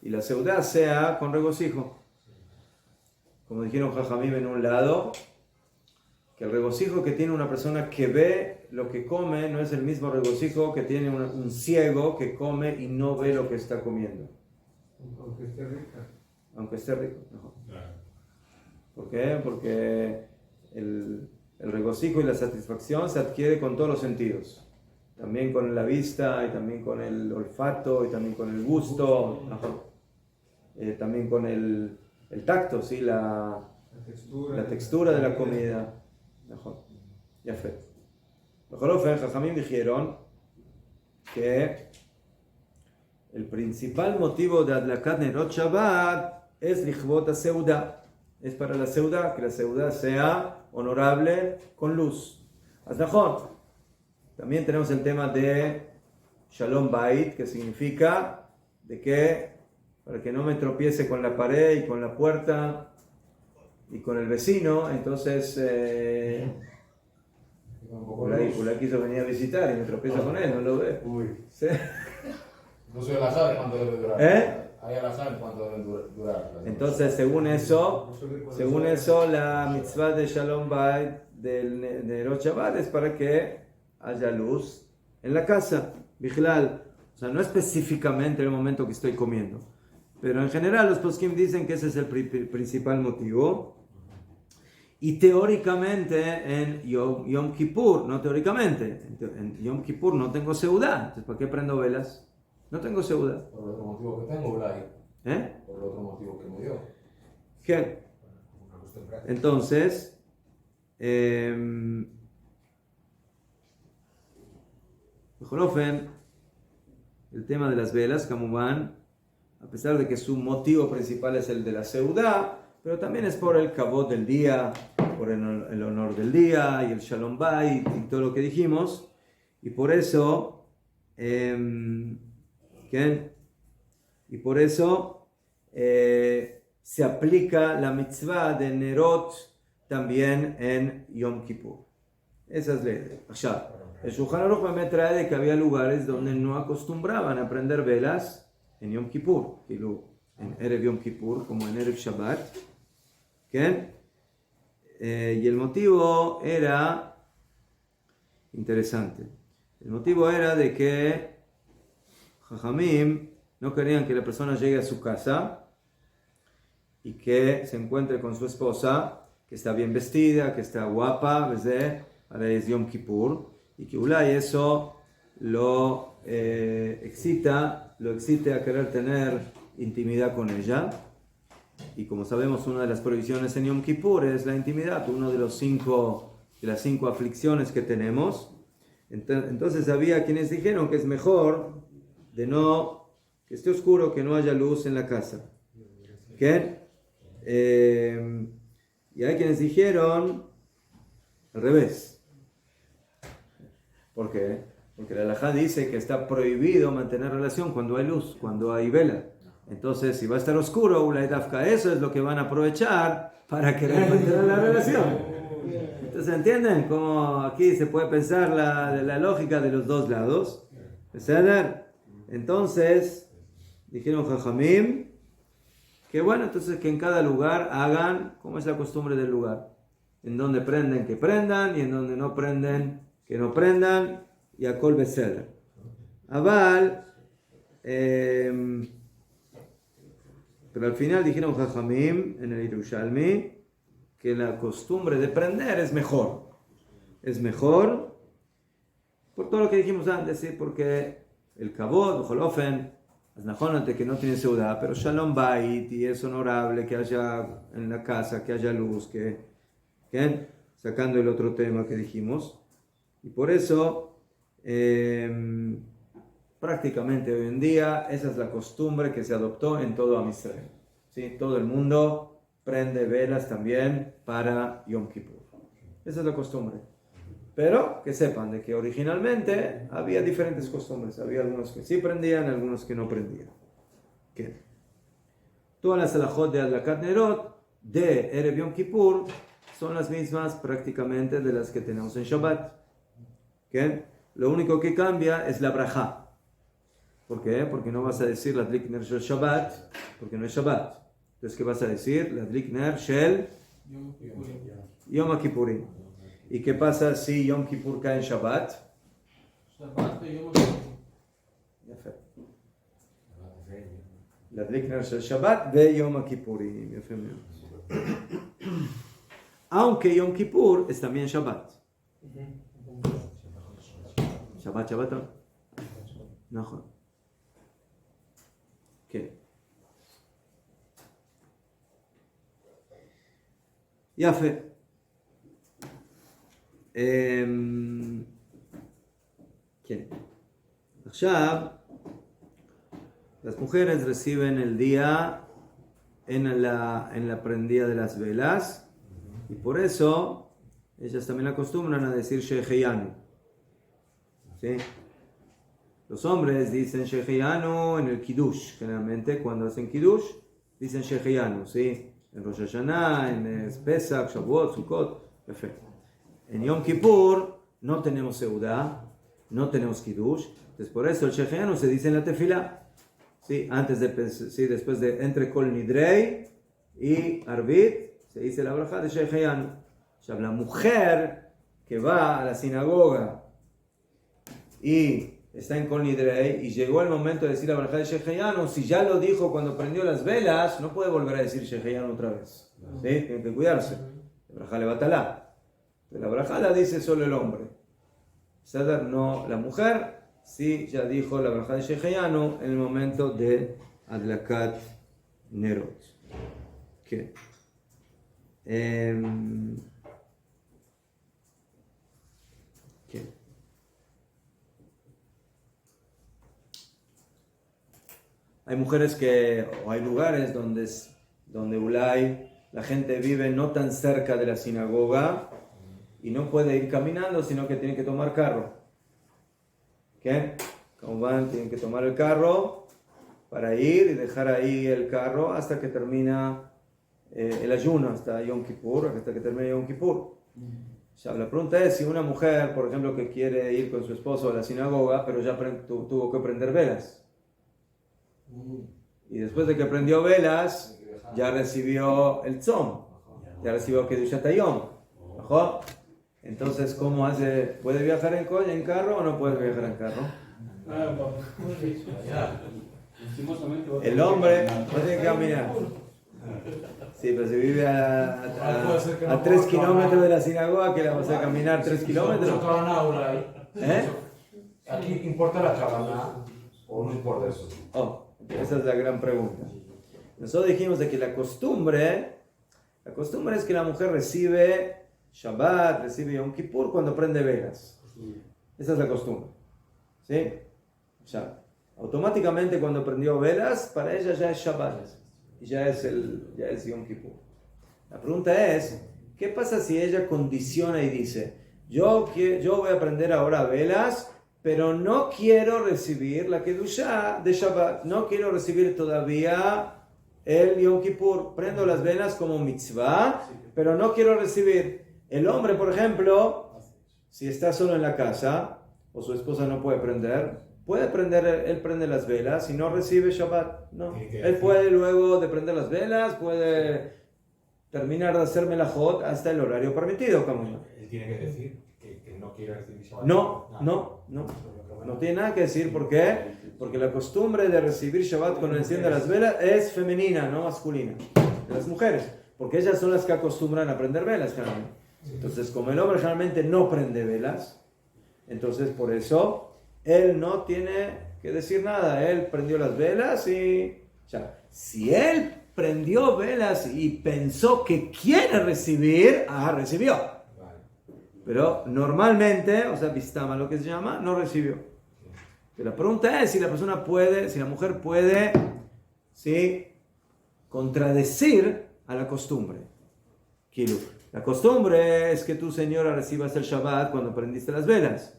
S1: Y la seudá sea con regocijo. Como dijeron Jajamim en un lado, que el regocijo que tiene una persona que ve lo que come no es el mismo regocijo que tiene un ciego que come y no ve lo que está comiendo.
S3: Aunque esté rica.
S1: Aunque esté rico. No.
S2: Claro.
S1: ¿Por qué? Porque el regocijo y la satisfacción se adquiere con todos los sentidos. También con la vista, y también con el olfato, y también con el gusto, también con el tacto, ¿sí? La textura de la comida. Ya fue. Mejor Jajamín dijeron que el principal motivo de Adlakat Nerot Shabbat es Lichvot Seuda. Es para la Seuda, que la Seuda sea honorable con luz. Azajón. También tenemos el tema de Shalom Bait, que significa de que para que no me tropiece con la pared y con la puerta y con el vecino, entonces Ulay quiso venir a visitar y me tropieza con él, no lo ve. ¿Sí?
S5: No soy la sabe cuánto debe durar. Ahí la sabe cuánto debe durar.
S1: Entonces, según eso, la mitzvah de Shalom Bait del Nerot Shabbat es para que haya luz en la casa, Bijlal. O sea, no específicamente en el momento que estoy comiendo, pero en general los poskim dicen que ese es el principal motivo. Y teóricamente en Yom Kippur, no teóricamente, en Yom Kippur no tengo seudá, entonces ¿para qué prendo velas? No tengo seudá.
S5: Por el otro motivo que tengo, Blay.
S1: ¿Eh?
S5: Por el otro motivo que me dio.
S1: ¿Qué? Entonces, Jorofen, el tema de las velas, Kamubán, a pesar de que su motivo principal es el de la seudá, pero también es por el kavod del día, por el honor del día y el Shalom Bait y todo lo que dijimos, y por eso, y por eso se aplica la mitzvah de Nerot también en Yom Kippur. Esa es la idea. El Shulchan Aruch me trae de que había lugares donde no acostumbraban a prender velas en Yom Kippur, en Erev Yom Kippur, como en Erev Shabbat. Y el motivo era interesante. El motivo era de que Jajamim no querían que la persona llegue a su casa y que se encuentre con su esposa, que está bien vestida, que está guapa, ahora es Yom Kippur, y que Ulay eso lo excite a querer tener intimidad con ella. Y como sabemos, una de las prohibiciones en Yom Kippur es la intimidad, uno de las 5 aflicciones que tenemos. Entonces había quienes dijeron que es mejor que esté oscuro, que no haya luz en la casa. Y hay quienes dijeron al revés. ¿Por qué? Porque la halajá dice que está prohibido mantener relación cuando hay luz, cuando hay vela. Entonces, si va a estar oscuro, Ulay Dafka, eso es lo que van a aprovechar para querer mantener la relación. Entonces, ¿entienden cómo aquí se puede pensar la lógica de los dos lados? Entonces, dijeron Jajamim, que bueno, entonces que en cada lugar hagan como es la costumbre del lugar. En donde prenden, que prendan, y en donde no prenden, que no prendan, y a Kol Beseder. Aval, pero al final dijeron Jajamim en el Yerushalmi que la costumbre de prender es mejor. Es mejor por todo lo que dijimos antes, ¿sí? Porque el Kavod, Jolofen, Aznajonate que no tiene ciudad, pero Shalom Bait, y es honorable que haya en la casa, que haya luz, sacando el otro tema que dijimos. Y por eso, prácticamente hoy en día, esa es la costumbre que se adoptó en todo Am Israel. ¿Sí? Todo el mundo prende velas también para Yom Kippur. Esa es la costumbre. Pero que sepan de que originalmente había diferentes costumbres. Había algunos que sí prendían, algunos que no prendían. Todas las halajot de Adlakat Nerot de Erev Yom Kippur son las mismas prácticamente de las que tenemos en Shabbat. Lo único que cambia es la brajá. ¿Por qué? Porque no vas a decir la Adlik Ner Shel Shabbat, porque no es Shabbat. Entonces, ¿qué vas a decir? La Adlik Ner Shel Yom Kippurim. ¿Y qué pasa si Yom Kippur cae en Shabbat?
S4: Shabbat ויום הכיפור.
S1: יפה. להדליק נר של שבת ויום הכיפורים. יפה מאוד. Aunque Yom Kippur es también Shabbat. Shabbat, Shabbat. נכון. כן. יפה. כן. עכשיו, las mujeres reciben el día en la prendida de las velas y por eso ellas también acostumbran a decir Sheheyanu. ¿Sí? Los hombres dicen Sheheyanu en el Kiddush, generalmente cuando hacen Kiddush dicen Sheheyanu, ¿sí? En Rosh Hashanah, en Pesach, Shavuot, Sukkot, perfecto. En Yom Kippur no tenemos Seudá, no tenemos Kiddush, entonces por eso el Sheheyanu se dice en la Tefilá. Sí, después de entre Kol Nidrei y Arvit, se dice la braja de Sheheyanu. O sea, la mujer que va a la sinagoga y está en Kol Nidrei y llegó el momento de decir la braja de Sheheyanu, si ya lo dijo cuando prendió las velas, no puede volver a decir Sheheyanu otra vez. ¿Sí? Tiene que cuidarse. La braja le batalá. La braja la dice solo el hombre. No la mujer. Sí, ya dijo la braja de Sheheyanu en el momento de Adlakat Nerot. ¿Qué? ¿Qué? Hay mujeres o hay lugares donde Ulay, la gente vive no tan cerca de la sinagoga y no puede ir caminando, sino que tiene que tomar carro. ¿Qué? Como van, tienen que tomar el carro para ir y dejar ahí el carro hasta que termina el ayuno, hasta Yom Kippur, hasta que termine Yom Kippur. O sea, la pregunta es si una mujer, por ejemplo, que quiere ir con su esposo a la sinagoga, pero ya tuvo que prender velas. Y después de que prendió velas, ya recibió el tzom, ya recibió Kedushat Hayom. ¿Ojo? Entonces, ¿cómo hace? ¿Puede viajar en carro o no puede viajar en carro? El hombre no tiene que caminar. Sí, pero si vive a 3 kilómetros de la sinagoga, ¿qué le vamos a caminar 3 kilómetros? ¿Eh?
S5: ¿Aquí importa la cabana o no importa eso?
S1: Oh, esa es la gran pregunta. Nosotros dijimos de que la costumbre es que la mujer recibe Shabbat, recibe Yom Kippur cuando prende velas. Esa es la costumbre. ¿Sí? O sea, automáticamente cuando prendió velas, para ella ya es Shabbat. Y ya es Yom Kippur. La pregunta es, ¿qué pasa si ella condiciona y dice, yo voy a prender ahora velas, pero no quiero recibir la Kedushá de Shabbat, no quiero recibir todavía el Yom Kippur, prendo las velas como mitzvah, pero no quiero recibir. El hombre, por ejemplo, si está solo en la casa, o su esposa no puede prender, él prende las velas y no recibe Shabbat. No. Él puede luego de prender las velas, puede terminar de hacer melajot hasta el horario permitido.
S5: Él tiene que decir que no quiere recibir Shabbat.
S1: No tiene nada que decir. ¿Por qué? Porque la costumbre de recibir Shabbat cuando enciende las velas es femenina, no masculina. De las mujeres. Porque ellas son las que acostumbran a prender velas, generalmente. Entonces, como el hombre generalmente no prende velas, entonces por eso él no tiene que decir nada. Él prendió las velas y... O sea, si él prendió velas y pensó que quiere recibir, recibió. Pero normalmente, o sea, vistama lo que se llama, no recibió. Pero la pregunta es si la mujer puede, ¿sí?, contradecir a la costumbre. La costumbre es que tu señora recibas el Shabbat cuando prendiste las velas.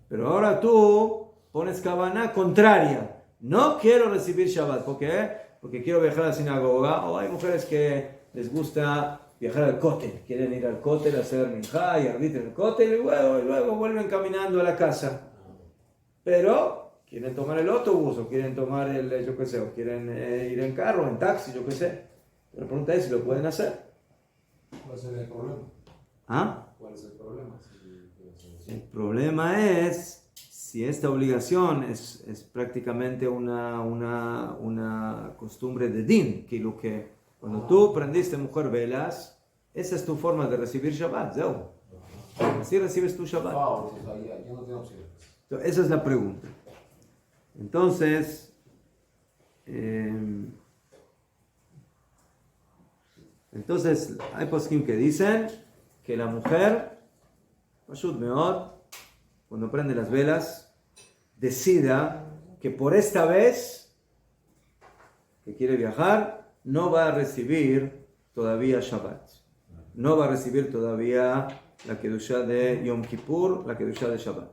S1: Pero ahora tú pones cabana contraria. No quiero recibir Shabbat. ¿Por qué? Porque quiero viajar a la sinagoga. O hay mujeres que les gusta viajar al cótel. Quieren ir al cótel a hacer minjá y ardit en el cótel y luego vuelven caminando a la casa. Pero quieren tomar el autobús o quieren tomar o quieren ir en carro, en taxi, yo qué sé. La pregunta es si lo pueden hacer.
S5: ¿Cuál sería el problema?
S1: ¿Ah?
S5: ¿Cuál es el problema?
S1: El problema es si esta obligación es prácticamente una costumbre de din, que lo que cuando tú prendiste mujer velas, esa es tu forma de recibir Shabbat, ¿no? Así recibes tu Shabbat.
S5: Ya no tengo opciones.
S1: Entonces, esa es la pregunta. Entonces hay poskim que dicen que la mujer, Pashut Meod, cuando prende las velas, decida que por esta vez que quiere viajar, no va a recibir todavía Shabbat. No va a recibir todavía la Kedushá de Yom Kippur, la Kedushá de Shabbat.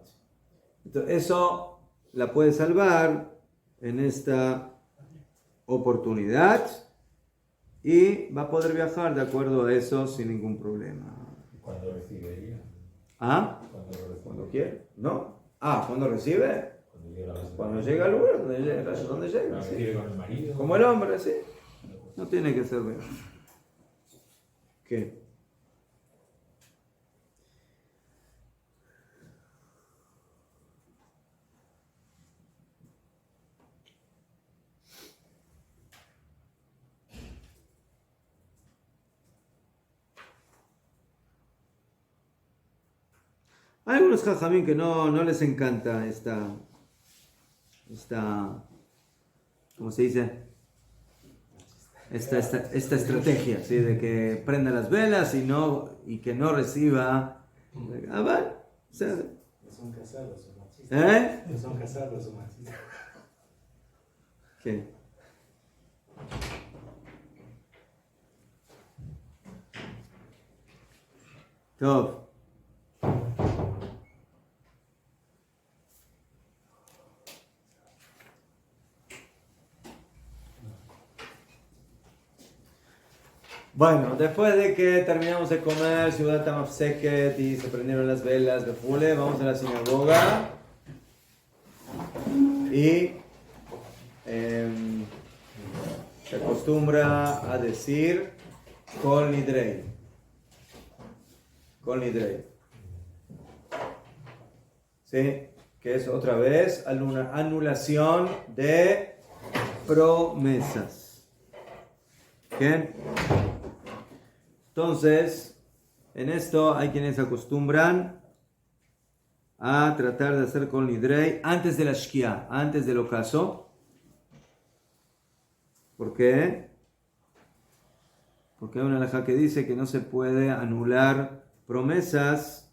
S1: Entonces, eso la puede salvar en esta oportunidad y va a poder viajar de acuerdo a eso sin ningún problema.
S2: Cuando recibe ella.
S1: ¿Ah? ¿Cuando quiere? ¿No? ¿Cuando recibe? Cuando llega al lugar donde llega. Sí.
S2: Recibe con el marido.
S1: Como el hombre, sí. No tiene que ser bien. ¿Qué? Hay algunos jajamín que no les encanta esta, ¿cómo se dice? Esta estrategia, ¿sí? De que prenda las velas y que no reciba. Vale. O sea,
S2: Son casados o machistas.
S1: ¿eh?
S2: Son casados o machistas.
S1: ¿Qué? Top. Bueno, después de que terminamos de comer, Ciudad Tamafseket y se prendieron las velas de Fule, vamos a la sinagoga y se acostumbra a decir Kol Nidrei. Kol Nidrei. ¿Sí? Que es otra vez una anulación de promesas. ¿Qué? Entonces, en esto hay quienes se acostumbran a tratar de hacer Kol Nidrei antes de la Shkia, antes del ocaso. ¿Por qué? Porque hay una halajá que dice que no se puede anular promesas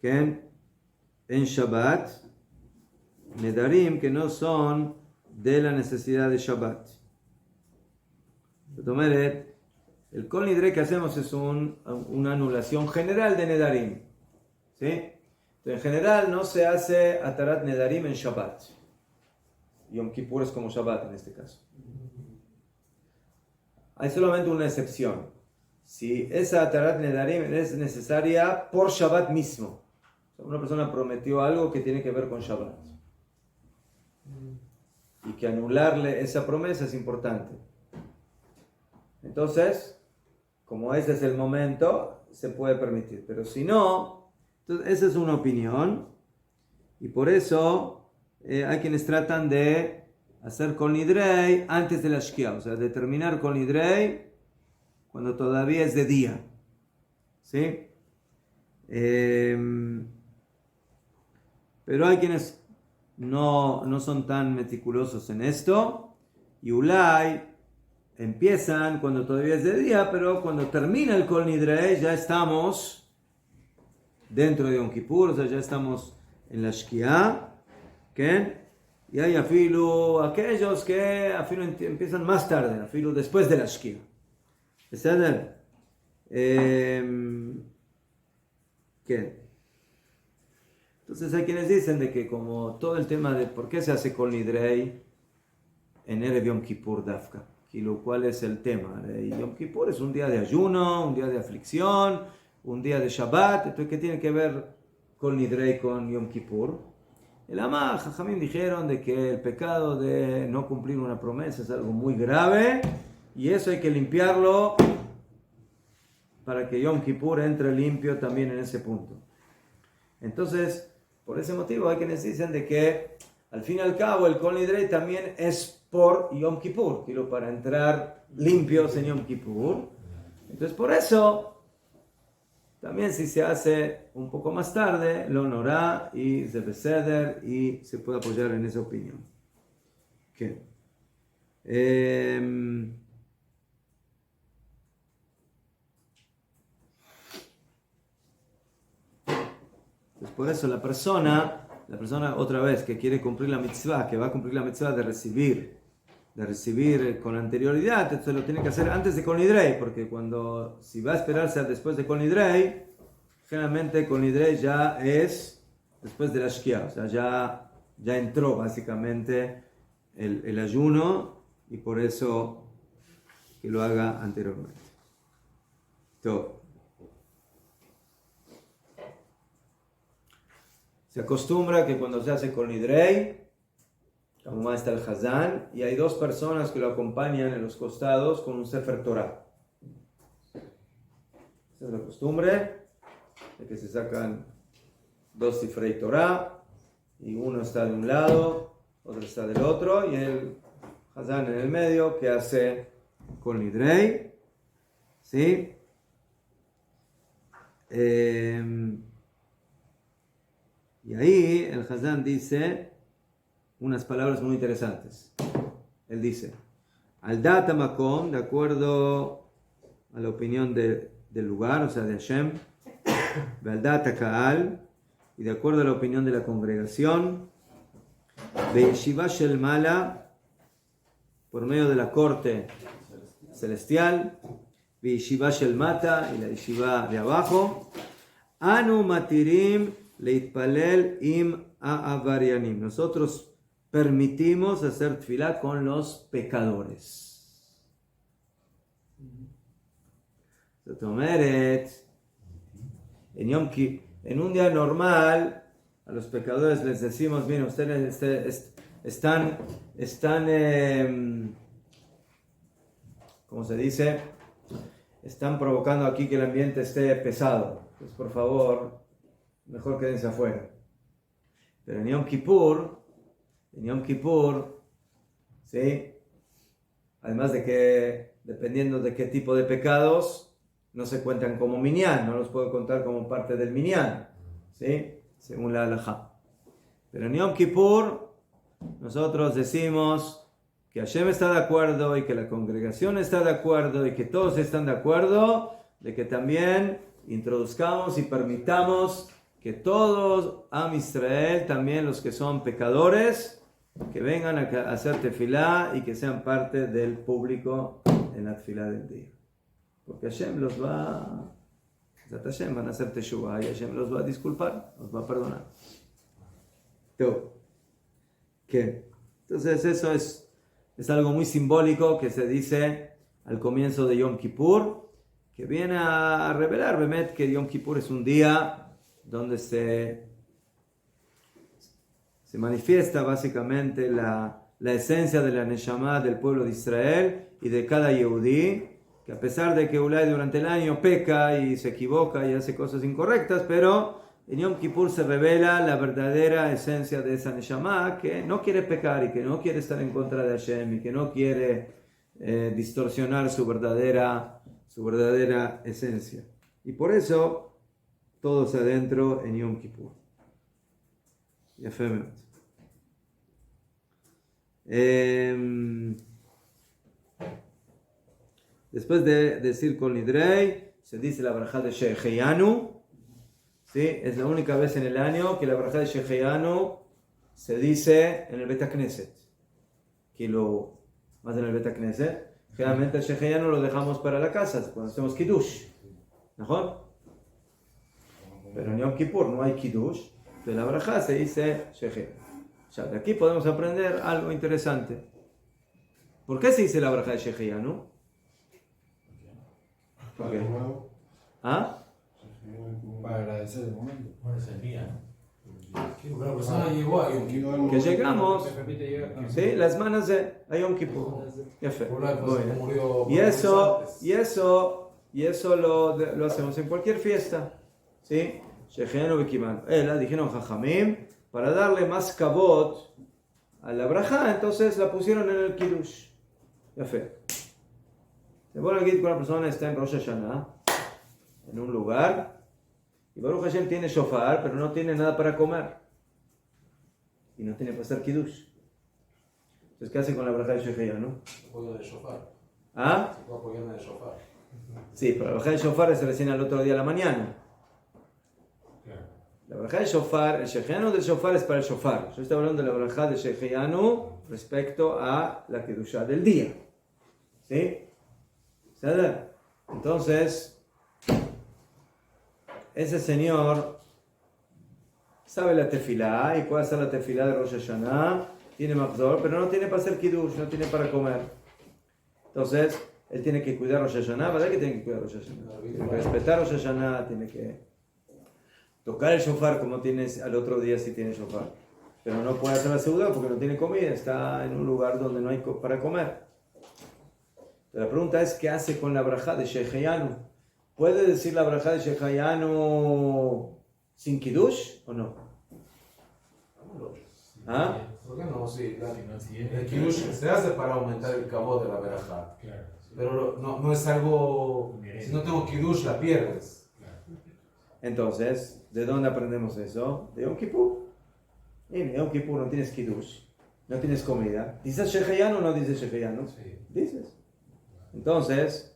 S1: que en Shabbat, Nedarim, que no son de la necesidad de Shabbat. El Kol Nidrei que hacemos es una anulación general de Nedarim. ¿Sí? Entonces, en general no se hace Atarat Nedarim en Shabbat. Yom Kippur es como Shabbat en este caso. Hay solamente una excepción. Si esa Atarat Nedarim es necesaria por Shabbat mismo. O sea, una persona prometió algo que tiene que ver con Shabbat. Y que anularle esa promesa es importante. Entonces, como ese es el momento, se puede permitir. Pero si no, entonces esa es una opinión. Y por eso hay quienes tratan de hacer Kol Nidrei antes de la Shkia. O sea, de terminar Kol Nidrei cuando todavía es de día. ¿Sí? Pero hay quienes no son tan meticulosos en esto. Y Ulay empiezan cuando todavía es de día, pero cuando termina el Kol Nidrei ya estamos dentro de Yom Kippur, o sea, ya estamos en la Shkia. ¿Qué? Y hay aquellos que empiezan más tarde, después de la Shkia. ¿Está? ¿Qué? Entonces hay quienes dicen de que como todo el tema de por qué se hace Kol Nidrei en Erev Yom Kippur Dafka. ¿Cuál es el tema? Yom Kippur es un día de ayuno, un día de aflicción, un día de Shabbat. Entonces, ¿qué tiene que ver Kol Nidrei con Yom Kippur? El Amá, Jajamín dijeron de que el pecado de no cumplir una promesa es algo muy grave y eso hay que limpiarlo para que Yom Kippur entre limpio también en ese punto. Entonces, por ese motivo hay quienes dicen de que al fin y al cabo el Kol Nidrei también es por Yom Kippur, quiero para entrar limpios en Yom Kippur. Entonces por eso, también si se hace un poco más tarde, lo honorá y se beseder y se puede apoyar en esa opinión. ¿Qué? Entonces por eso la persona otra vez que quiere cumplir la mitzvah, que va a cumplir la mitzvah de recibir con anterioridad, entonces lo tiene que hacer antes de Kol Nidrei, porque si va a esperarse después de Kol Nidrei, generalmente Kol Nidrei ya es después de la Shkia, o sea, ya entró básicamente el ayuno, y por eso que lo haga anteriormente. Todo. Se acostumbra que cuando se hace Kol Nidrei, como está el Hazán, y hay dos personas que lo acompañan en los costados con un Sefer Torah. Esa es la costumbre de que se sacan dos Sifrei Torah, y uno está de un lado, otro está del otro, y el Hazán en el medio que hace Kol Nidrei. ¿Sí? Y ahí el Hazán dice unas palabras muy interesantes. Él dice, al data makom, de acuerdo a la opinión del lugar, o sea, de Hashem, al data kaal, y de acuerdo a la opinión de la congregación, Yeshiva shel mala, por medio de la corte celestial, Yeshiva shel mata, y la yeshiva de abajo, anu matirim leitpalel im ha'avarianim. Nosotros permitimos hacer tefilá con los pecadores. En un día normal, a los pecadores les decimos, miren, ustedes están ¿cómo se dice? Están provocando aquí que el ambiente esté pesado. Pues por favor, mejor quédense afuera. Pero en Yom Kippur, ¿sí? Además de que, dependiendo de qué tipo de pecados, no se cuentan como minyan, no los puedo contar como parte del minyan, ¿sí? Según la halajá. Pero en Yom Kippur, nosotros decimos que Hashem está de acuerdo y que la congregación está de acuerdo y que todos están de acuerdo de que también introduzcamos y permitamos que todos, Am Israel, también los que son pecadores, que vengan a hacer tefilá y que sean parte del público en la tefilá del día. Porque Hashem van a hacer teshuvah y Hashem los va a disculpar, los va a perdonar. ¿Qué? Entonces eso es algo muy simbólico que se dice al comienzo de Yom Kippur, que viene a revelar, Bemet, que Yom Kippur es un día donde se manifiesta básicamente la esencia de la Neshama del pueblo de Israel y de cada Yehudí, que a pesar de que Ulay durante el año peca y se equivoca y hace cosas incorrectas, pero en Yom Kippur se revela la verdadera esencia de esa Neshama, que no quiere pecar y que no quiere estar en contra de Hashem y que no quiere distorsionar su verdadera esencia. Y por eso, todos adentro en Yom Kippur. Y después de decir Kol Nidrei, se dice la braja de Sheheyanu. ¿Sí? Es la única vez en el año que la braja de Sheheyanu se dice en el Bet HaKnesset. Más en el Bet HaKnesset. Generalmente el Sheheyanu lo dejamos para la casa, cuando hacemos Kiddush. ¿No? Pero en Yom Kippur no hay Kiddush. Entonces la braja se dice Sheheyanu. Ya, de aquí podemos aprender algo interesante. ¿Por qué se dice la braja de Sheheyanu? ¿Por qué? ¿Ah?
S5: Para agradecer el momento.
S2: Bueno, es el día, ¿no?
S5: Una persona llegó a Yom Kippur.
S1: Que llegamos, ¿sí? Las manos de Yom Kippur. Y y eso lo hacemos en cualquier fiesta. ¿Sí? Sheheyanu Bekiman. Dijeron Jajamim, para darle más kabot a la braja, entonces la pusieron en el Kiddush. Ya fe. Se pone aquí que una persona está en Rosh Hashanah, en un lugar, y Baruch Hashem tiene shofar, pero no tiene nada para comer. Y no tiene para hacer Kiddush. Entonces, ¿qué hace con la braja de Sheheyanu?
S5: Apoyo de shofar.
S1: ¿Ah?
S5: Se puede apoyarme de shofar.
S1: Sí, pero la braja de shofar se recién al otro día a la mañana. La braja de shofar, el Sheheyanu del shofar es para el shofar. Yo estoy hablando de la braja de Sheheyanu respecto a la Kedushá del día. ¿Sí? ¿Sabe? Entonces, ese señor sabe la tefilá y puede hacer la tefilá de Rosh Hashanah, tiene machzor, pero no tiene para hacer kiddush, no tiene para comer. Entonces, él tiene que cuidar Rosh Hashanah, ¿verdad que tiene que cuidar Rosh Hashanah? Tiene que respetar Rosh Hashanah, tiene que tocar el shofar como tienes al otro día si tiene shofar. Pero no puede hacer la seudá porque no tiene comida, está en un lugar donde no hay para comer. La pregunta es, ¿qué hace con la braja de Sheheyanu? ¿Puede decir la braja de Sheheyanu sin kiddush o no? ¿Ah?
S5: ¿Por qué no? Sí,
S2: Si
S5: el kiddush se hace para aumentar el kabod de la verajá.
S2: Claro.
S5: Pero no es algo... Si no tengo kiddush, la pierdes.
S1: Entonces, ¿de dónde aprendemos eso? De Yom Kippur. En Yom Kippur no tienes kiddush, no tienes comida. ¿Dices Sheheyanu o no dices Sheheyanu?
S5: Sí.
S1: Dices. Entonces,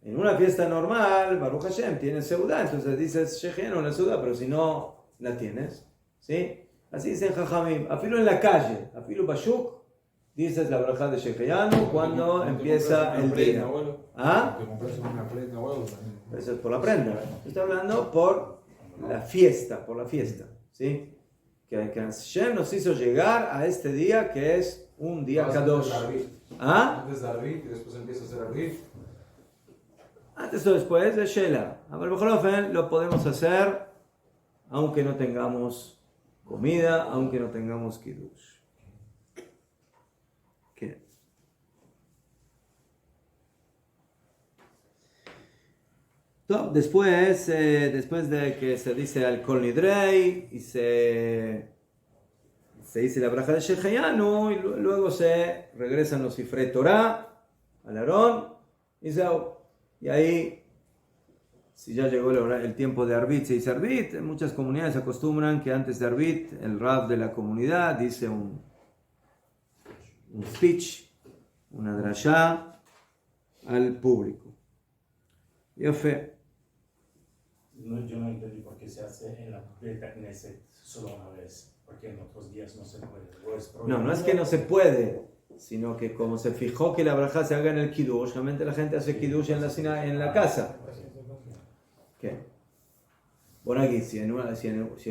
S1: en una fiesta normal, Baruch Hashem tiene seudá, entonces dices Sheheyanu en la seudá, pero si no la tienes, ¿sí? Así dicen Jajamim, afilo en la calle, afilo Bashuk, dices la braja de Sheheyanu cuando empieza el día. ¿Ah?
S6: Te compras una prenda o algo también.
S1: Eso es por la prenda. Estoy hablando por la fiesta, ¿sí? Que Hashem nos hizo llegar a este día que es un día Kadosh. ¿Ah?
S5: Antes de Arbit y después empieza a hacer Arbit.
S1: Antes o después de Shela. A ver, lo podemos hacer aunque no tengamos comida, aunque no tengamos kiddush. ¿Qué? Después de que se dice al Kol Nidrei y se dice la braja de Sheheyanu y luego se regresan los Sifrei Torah al Aarón y ahí, si ya llegó el tiempo de Arbit, se dice Arbit. En muchas comunidades acostumbran que antes de Arbit el Rab de la comunidad dice un speech, una drashá al público. Yo fe.
S7: Yo no entendí por qué se hace en la Beta Knesset solo una vez, porque en otros días no se puede.
S1: No es que no se puede, sino que como se fijó que la braja se haga en el kiddush, realmente la gente hace kiddush en la casa. ¿Qué? Bueno, aquí, si en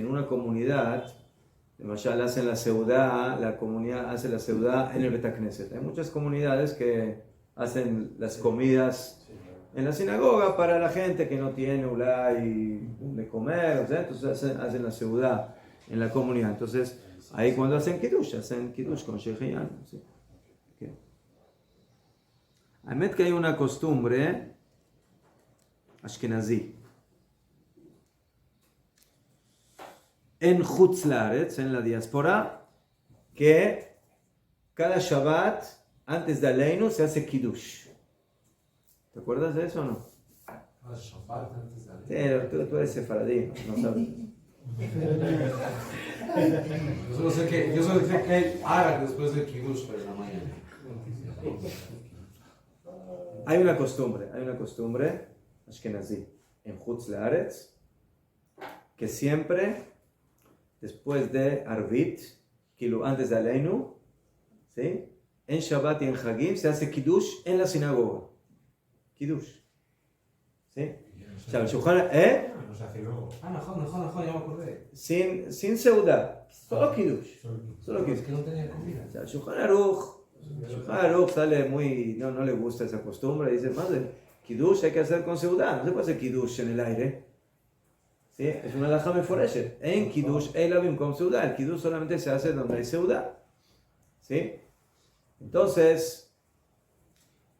S1: una comunidad, Mashal hacen la seudá, la comunidad hace la seudá en el Beta Knesset. Hay muchas comunidades que hacen las comidas en la sinagoga para la gente que no tiene ulay de comer, o sea, entonces hacen la seudá en la comunidad. Entonces, ahí cuando hacen kiddush con Sheheyanu. ¿Sí? Okay. Admit que hay una costumbre ashkenazí en Chutz Laaretz, en la diáspora, que cada Shabbat antes de Aleinu se hace kiddush. ¿Te acuerdas de eso o no?
S5: Shabbat antes de Arbit.
S1: Sí, tú eres sefaradí, no sabes.
S5: Yo solo sé que hay Arak después del kiddush, pero en la mañana.
S1: Hay una costumbre ashkenazí en Chutz Laaretz que siempre después de Arbit, antes de Aleinu, ¿sí? En Shabbat y en Hagim se hace kiddush en la sinagoga. Kiddush. ¿Sí? O sea, el Shulchan,
S2: Nos hace luego.
S5: Ya me acordé.
S1: sin seudá, solo kiddush.
S5: Es que no tenía comida.
S1: O sea, el Shulchan Aruch sale muy, no le gusta esa costumbre, dice, más de kiddush hay que hacer con seudá, no se puede hacer kiddush en el aire. ¿Sí? Es una alajá meforeshet. En kiddush elavim con seudá, el kiddush solamente se hace donde hay seudá. ¿Sí? Entonces,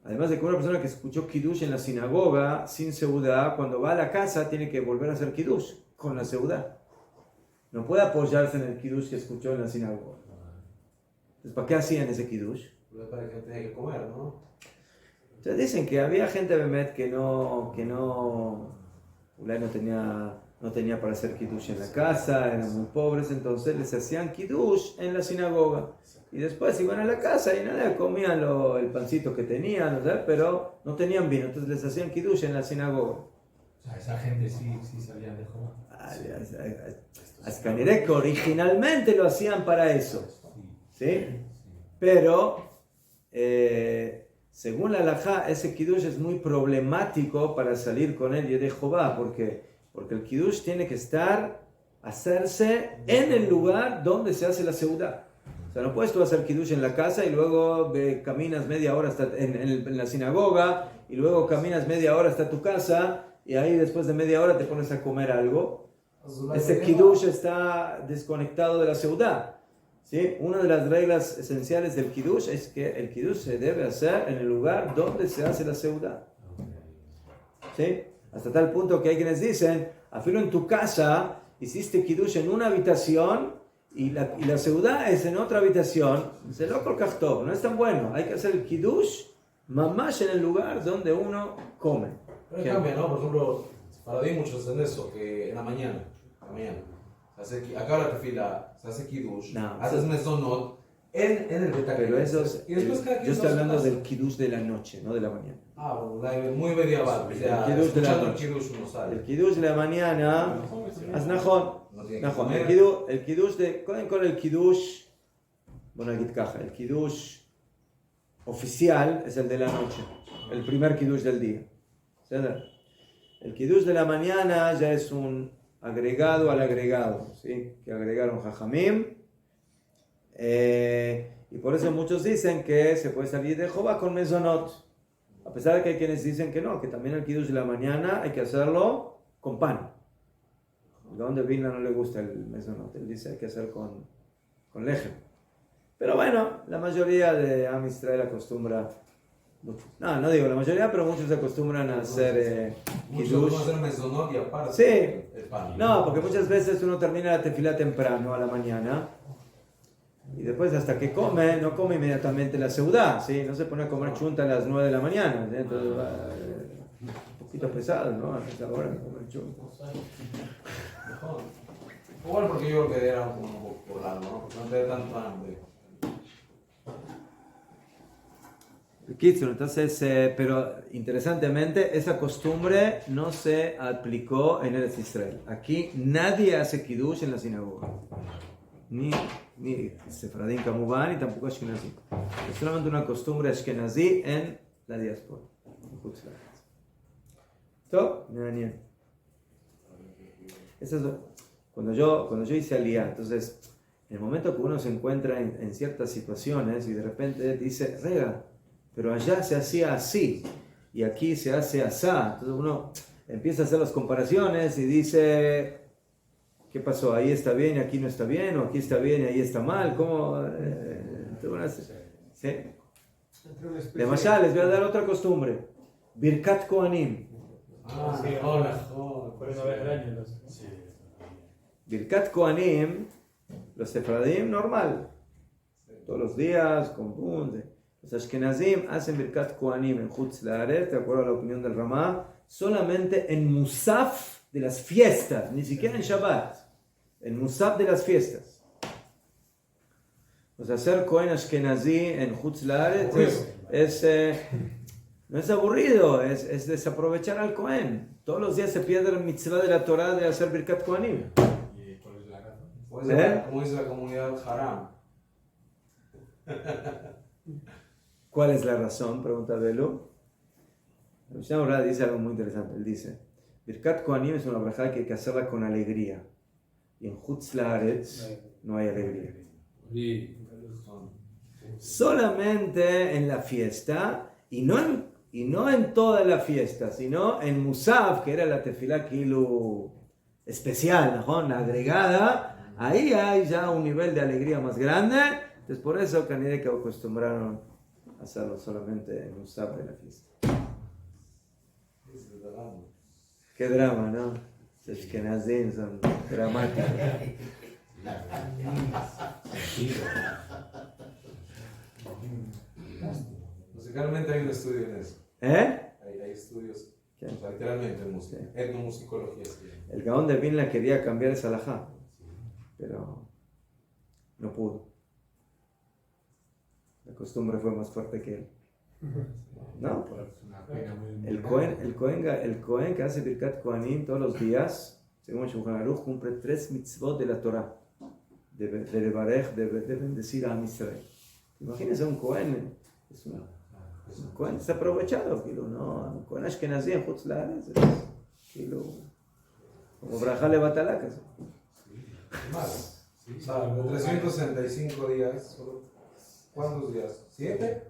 S1: Además de que una persona que escuchó Kiddush en la sinagoga sin seudá, cuando va a la casa tiene que volver a hacer Kiddush con la seudá. No puede apoyarse en el Kiddush que escuchó en la sinagoga. Entonces, ¿para qué hacían ese Kiddush?
S5: Para que tenga que comer, ¿no?
S1: Entonces dicen que había gente Bemet que no tenía para hacer Kiddush en la casa, eran muy pobres, entonces les hacían Kiddush en la sinagoga. Y después iban a la casa y nada, comían el pancito que tenían, ¿no? Pero no tenían vino, entonces les hacían Kiddush en la sinagoga.
S2: O sea, esa gente sí salían de Jehová.
S1: Ascaniré que originalmente lo hacían para eso, ¿sí? Pero según la halajá, ese Kiddush es muy problemático para salir con él y de Jehová, porque el Kiddush tiene que hacerse en el lugar donde se hace la seudá. O sea, no puedes tú hacer Kiddush en la casa y luego caminas media hora hasta en la sinagoga y luego caminas media hora hasta tu casa y ahí después de media hora te pones a comer algo. Ese Kiddush está desconectado de la seudá. ¿Sí? Una de las reglas esenciales del Kiddush es que el Kiddush se debe hacer en el lugar donde se hace la seudá. ¿Sí? Hasta tal punto que hay quienes dicen, afilo en tu casa, hiciste Kiddush en una habitación y la seudá es en otra habitación. Se lo no es tan bueno. Hay que hacer el Kiddush mamash en el lugar donde uno come.
S5: Pero cambia, ¿no? Por ejemplo, para mí muchos hacen eso, que en la mañana. Acá la tefila, se hace Kiddush, haces mesonot en el Betacneset.
S1: Pero eso es,
S5: y después cada quien
S1: yo estoy
S5: va a su
S1: hablando
S5: casa.
S1: del Kiddush de la noche, no de la mañana.
S5: Muy medieval. O sea,
S1: El Kiddush de la
S5: escuchando el
S1: noche.
S5: Kiddush uno sale.
S1: El Kiddush de la mañana, haz Najón.
S5: No tiene que
S1: Najón.
S5: comer.
S1: El Kiddush con el Kiddush, bueno, aquí caja, el Kiddush oficial es el de la noche, el primer Kiddush del día. ¿Verdad? El Kiddush de la mañana ya es un agregado al agregado, ¿sí? Que agregaron Jajamim. Y por eso muchos dicen que se puede salir de Jehová con mesonot. A pesar de que hay quienes dicen que no, que también el Kiddush de la mañana hay que hacerlo con pan. A donde Vilna no le gusta el mesonot, él dice hay que hacer con leche. Pero bueno, la mayoría de Am Israel acostumbra, no digo la mayoría, pero muchos se acostumbran a hacer
S5: Muchos
S1: Kiddush.
S5: van a hacer mesonot y aparte
S1: Sí.
S5: el pan.
S1: No, porque muchas veces uno termina la tefilá temprano a la mañana y después hasta que come, no come inmediatamente la seudá, ¿sí? No se pone a comer chunta a las 9 de la mañana, ¿sí? Entonces va un poquito pesado, ¿no? A esa hora de comer chunta.
S5: Mejor. Igual porque yo creo que era un poco por largo, ¿no? Porque no te da tanto hambre.
S1: Kitsun, entonces, pero interesantemente, esa costumbre no se aplicó en Eretz Israel. Aquí nadie hace Kiddush en la sinagoga. Ni Sefradim Kamubán, ni tampoco Ashkenazí. Es solamente una costumbre Ashkenazí en la diáspora. ¿Todo? Eso es cuando yo hice Aliyah, entonces, en el momento que uno se encuentra en ciertas situaciones y de repente dice, rega, pero allá se hacía así y aquí se hace asá. Entonces uno empieza a hacer las comparaciones y dice, ¿qué pasó? Ahí está bien y aquí no está bien, o aquí está bien y ahí está mal. ¿Cómo? ¿Sí? De Mashal, les voy a dar otra costumbre. Birkat Kohanim.
S7: Por una vez al año. Sí.
S1: Birkat Kohanim, los Sefradim, normal. Todos los días, con punte. Los Ashkenazim hacen Birkat Kohanim en Chutz La'aretz, de acuerdo a la opinión del Ramá, solamente en Musaf de las fiestas, ni siquiera en Shabbat, en Musaf de las fiestas. O sea, hacer Kohen Ashkenazí en Chutz La'aretz no es aburrido, es desaprovechar al Kohen. Todos los días se pierde el mitzvah de la Torah de hacer Birkat Kohanim.
S2: ¿Y cuál es la razón?
S5: Como dice la comunidad Haram.
S1: ¿Cuál es la razón? Pregunta Belu. El Mishnah Berurah dice algo muy interesante. Él dice, Birkat Kohanim es una braja que hay que hacerla con alegría. Y en Chutz La'aretz no hay alegría. Solamente en la fiesta, y no en toda la fiesta, sino en Musaf, que era la tefilá Kilu especial, ¿no? La agregada, ahí hay ya un nivel de alegría más grande. Entonces por eso que acostumbraron hacerlo solamente en un sábado de la fiesta. Qué drama, ¿no? Los ashkenazim son dramáticos.
S5: Musicalmente hay un estudio en eso.
S1: ¿Eh?
S5: Hay estudios,
S1: ¿Qué?
S5: o sea, literalmente en música, etnomusicología. Sí.
S1: El Gaón de Vilna quería cambiar esa halajá, pero no pudo. La costumbre fue más fuerte que él. No, el Cohen que hace Birkat Kohanim todos los días, según Shulchan Aruch, cumple 3 mitzvot de la Torah, de Levarech, de bendecir a Am Israel. Imagínense un Cohen, un Cohen está aprovechado, ¿no? Un Cohen Ashkenazí en Chutz La'aretz, como Braja le batalá casi.
S5: Más. O sea, de 365 días, ¿cuántos días? ¿7?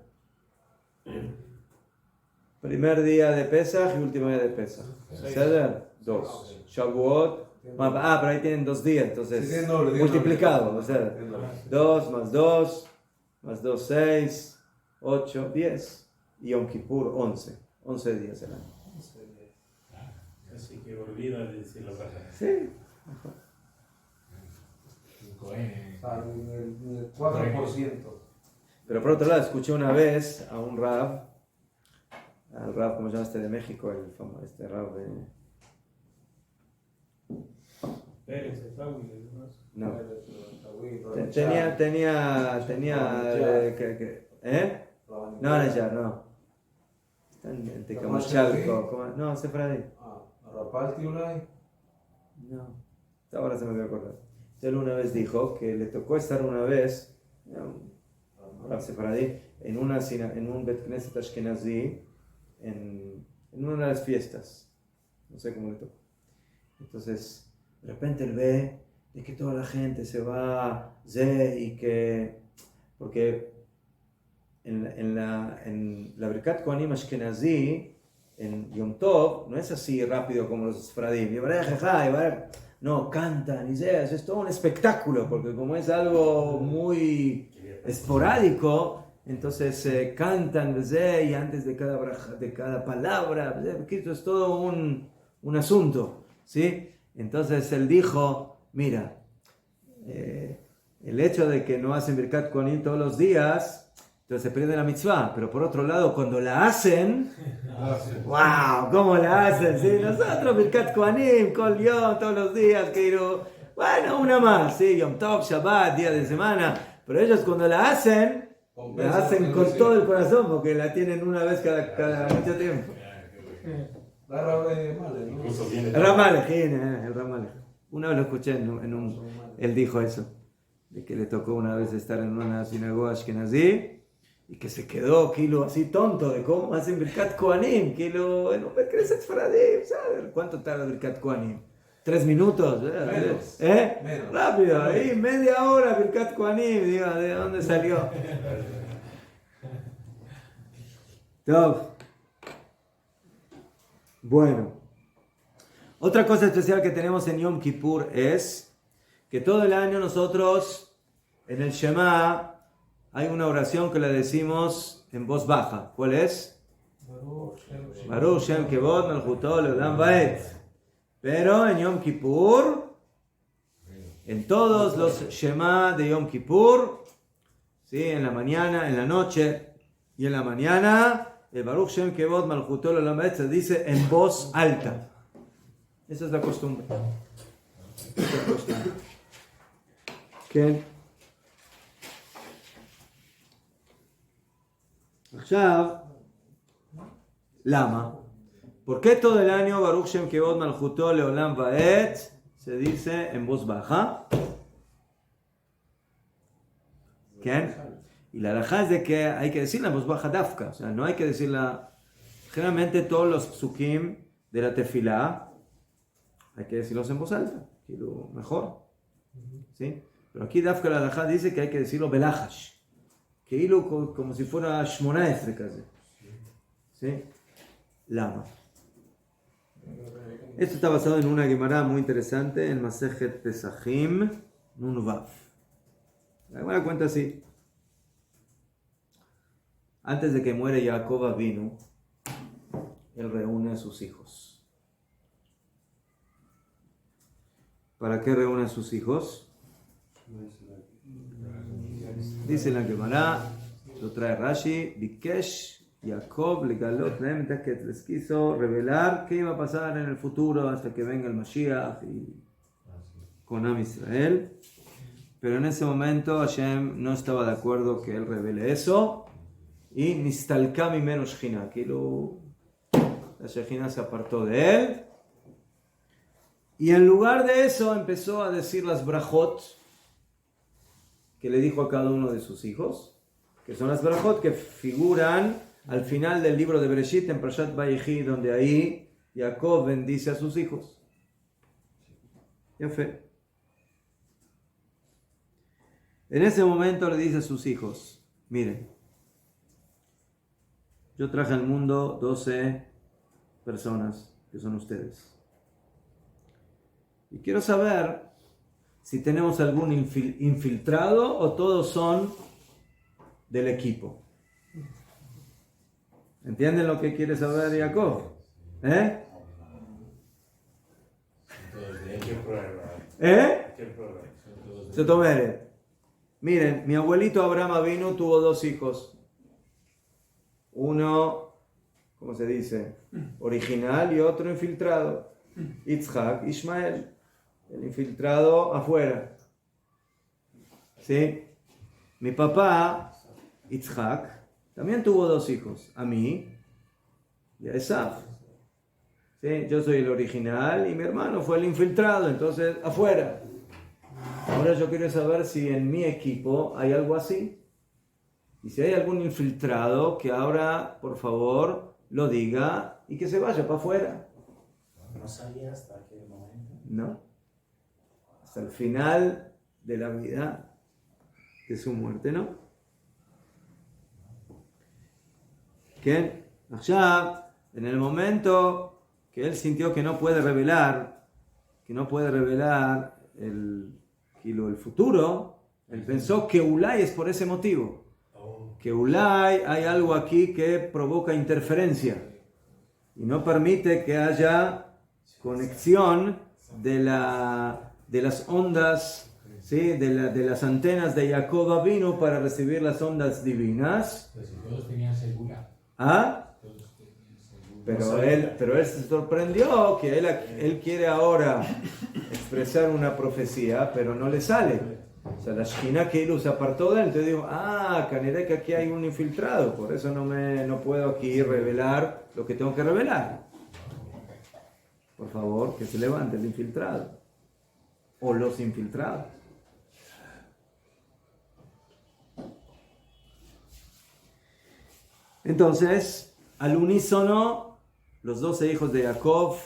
S1: Primer día de Pesach y último día de Pesach. ¿Seder? 2. Shavuot. Pero ahí tienen 2 días, entonces
S5: Sí, doble,
S1: multiplicado. O sea,
S5: Tienen doble.
S1: 2 más 2 más 2, 6, 8, 10. Y Yom Kippur, 11. 11 días el año.
S7: Así que olvida de decir la verdad.
S1: Sí, mejor.
S5: O sea, el 4%.
S1: Pero por otro lado, escuché una vez a un Rav, al Rav, ¿cómo se llama este de México? El famoso, este Rav de... No. ¿Eh? No, ya, no. Está en Tecamachalco. No, Sefradí.
S5: Rapalti Ulay.
S1: No. Ahora se me va a acordar. Él una vez dijo que le tocó estar una vez, Rav Sefradí, en un Bet Knesset Ashkenazí, en una de las fiestas. No sé cómo le tocó. Entonces, de repente él ve de que toda la gente se va, y que... Porque en la Birkat Kohanim Ashkenazí, en Yom Tov, no es así rápido como los Sefaradim. No, cantan y es todo un espectáculo, porque como es algo muy esporádico, entonces cantan y antes de cada palabra, esto es todo un asunto, ¿sí? Entonces él dijo, mira, el hecho de que no hacen Birkat Kohanim todos los días, entonces se pierde la mitzvah, pero por otro lado, cuando la hacen, ¡wow! ¿Cómo la hacen? ¿Sí? Nosotros Birkat Kohanim, Kol Yom, todos los días, bueno, una más, ¿sí? Yom Tov, Shabbat, día de semana, pero ellos cuando la hacen con todo el corazón, porque la tienen una vez cada mucho tiempo. El Ramalej. Una vez lo escuché él dijo eso, de que le tocó una vez estar en una sinagoga ashkenazí y que se quedó así tonto de cómo hacen Birkat Kohanim, en un Bet Knesset Sefaradim, ¿sabes? ¿Cuánto tarda Birkat Kohanim? 3 minutos,
S5: Menos.
S1: Menos. Rápido, ahí media hora Birkat Kohanim, digo, ¿de dónde salió? Top. Bueno, otra cosa especial que tenemos en Yom Kippur es que todo el año nosotros en el Shema hay una oración que la decimos en voz baja. ¿Cuál es? Baruch Shem Kevod Melchuto Leolam Vaed. Pero en Yom Kippur, en todos los Shema de Yom Kippur, ¿sí? En la mañana, en la noche y en la mañana, el Baruch Shem Kevod Melchuto Leolam Vaed se dice en voz alta. Esa es la costumbre. ¿Qué? Lama. ¿Por qué todo el año Baruch Shem Kevod Malchuto Leolam Vaed se dice en voz baja? ¿Qué? Y la halajá es de que hay que decirla en voz baja dafka, o sea, no hay que decirla. Generalmente todos los psukim de la tefilá hay que decirlos en voz alta, que lo mejor, ¿sí? Pero aquí dafka la halajá dice que hay que decirlo belachash, que hilo como si fuera shmonaesre casi, ¿sí? Lama. Esto está basado en una Gemara muy interesante en Masejet Pesachim Nun Vav. La Gemara cuenta así: antes de que muere Jacob Avinu, él reúne a sus hijos. ¿Para qué reúne a sus hijos? Dice la Gemara, lo trae Rashi, Bikesh Jacob legalot lehem, que les quiso revelar qué iba a pasar en el futuro hasta que venga el Mashiach y con Am Israel. Pero en ese momento Hashem no estaba de acuerdo que él revele eso, y nistalka mimeno Shechina, que la Shechina se apartó de él, y en lugar de eso empezó a decir las brajot que le dijo a cada uno de sus hijos, que son las brajot que figuran al final del libro de Bereshit en Parashat Vayechi, donde ahí Jacob bendice a sus hijos. Ya fe. En ese momento le dice a sus hijos, miren, yo traje al mundo 12 personas, que son ustedes. Y quiero saber si tenemos algún infiltrado o todos son del equipo. ¿Entienden lo que quiere saber Jacob? ¿Eh? Se tomere. Miren, mi abuelito Abraham Avinu tuvo 2 hijos. Uno, ¿cómo se dice? Original, y otro infiltrado. Yitzhak, Ishmael. El infiltrado afuera. ¿Sí? Mi papá, Yitzhak, también tuvo 2 hijos. A mí y a Esav. ¿Sí? Yo soy el original y mi hermano fue el infiltrado, entonces afuera. Ahora yo quiero saber si en mi equipo hay algo así. Y si hay algún infiltrado, que ahora, por favor, lo diga y que se vaya para afuera.
S7: ¿No sabía hasta aquel momento?
S1: No. Hasta el final de la vida de su muerte, ¿no? Que allá, en el momento que él sintió que no puede revelar el futuro, él pensó que Ulay es por ese motivo. Que Ulay hay algo aquí que provoca interferencia y no permite que haya conexión de las ondas, ¿sí? de las antenas de Jacob Avinu para recibir las ondas divinas.
S2: Pues si todos tenían segura.
S1: ¿Ah? Pero él se sorprendió que él quiere ahora expresar una profecía, pero no le sale. O sea, la Shekhinah que él se apartó de él. Entonces digo, caniré que aquí hay un infiltrado, por eso no puedo aquí revelar lo que tengo que revelar. Por favor, que se levante el infiltrado. O los infiltrados. Entonces, al unísono, los 12 hijos de Jacob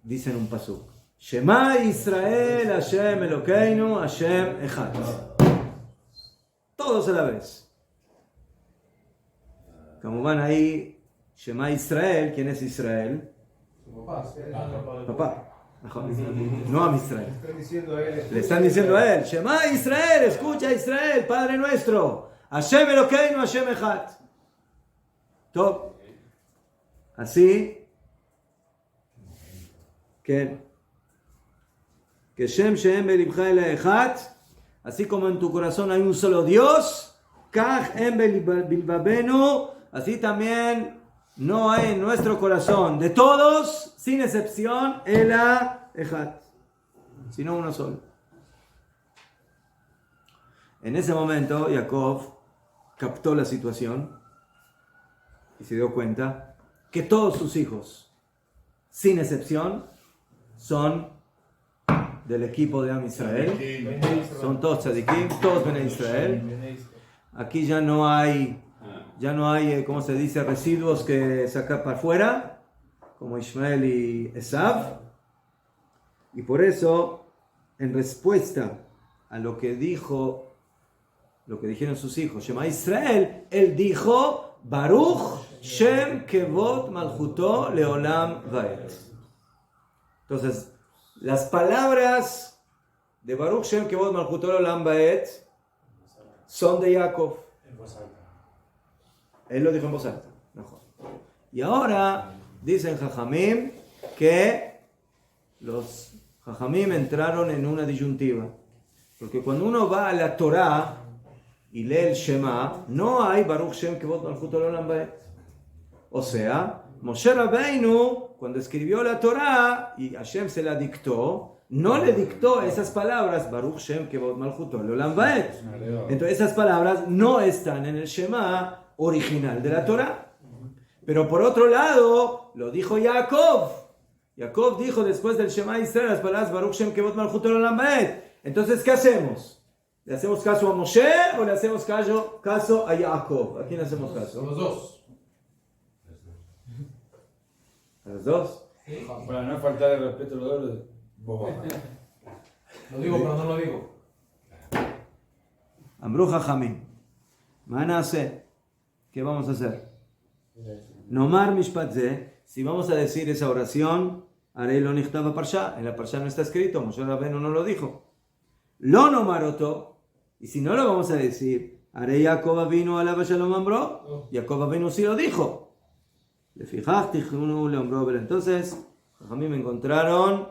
S1: dicen un pasuk. Shema Israel, Hashem Elokeinu, Hashem Echad. Todos a la vez. Como van ahí, Shema Israel, ¿quién es Israel? Papá. No a Israel. Le están diciendo a él, Shema Israel, escucha Israel, Padre nuestro. Hashem Elokeinu, Hashem Echad. Top. Así que Shem Shem Belibcha Ela Echad, así como en tu corazón hay un solo Dios, Kach Em Bilbabenu, así también no hay en nuestro corazón de todos, sin excepción, Ela Echad, sino uno solo. En ese momento Jacob captó la situación y se dio cuenta que todos sus hijos, sin excepción, son del equipo de Am Israel. Son todos tzadikim, todos Bnei Israel. Aquí ya no hay, ¿cómo se dice?, residuos que sacar para afuera, como Ishmael y Esav. Y por eso, en respuesta a lo que dijeron sus hijos, Shema Israel, él dijo, Baruch Shem Kevod Malchuto Leolam Vaed. Entonces, las palabras de Baruch Shem Kevod Malchuto Leolam Vaed son de Jacob. Él lo dijo en voz alta. Mejor. Y ahora dicen Jajamim que los Jajamim entraron en una disyuntiva. Porque cuando uno va a la Torá y lee el Shema, no hay Baruch Shem Kevod Malchut Olam Vaed. O sea, Moshe Rabbeinu, cuando escribió la Torá y Hashem se la dictó, no le dictó esas palabras, Baruch Shem Kevod Malchut Olam Vaed. Entonces esas palabras no están en el Shema original de la Torá. Pero por otro lado, lo dijo Jacob. Jacob dijo después del Shema Israel las palabras Baruch Shem Kevod Malchut Olam Vaed. Entonces, ¿qué hacemos? ¿Le hacemos caso a Moshe o le hacemos caso a Jacob? ¿A quién le hacemos caso?
S5: Los dos.
S1: ¿A los dos?
S6: Para no faltar el respeto a los dos,
S5: Lo digo, pero no lo digo.
S1: Amru Jajamim. Manase. ¿Qué vamos a hacer? Nomar Mishpat Ze. Si vamos a decir esa oración, Arei lo nichtava parsha. En la parsha no está escrito. Moshe Rabbeinu no lo dijo. Lo nomaroto. Y si no lo vamos a decir, Arei Jacob vino a la Shalom Amro. Jacob vino sí lo dijo. Le fijaste, le ombró. Entonces, Jajamim me encontraron,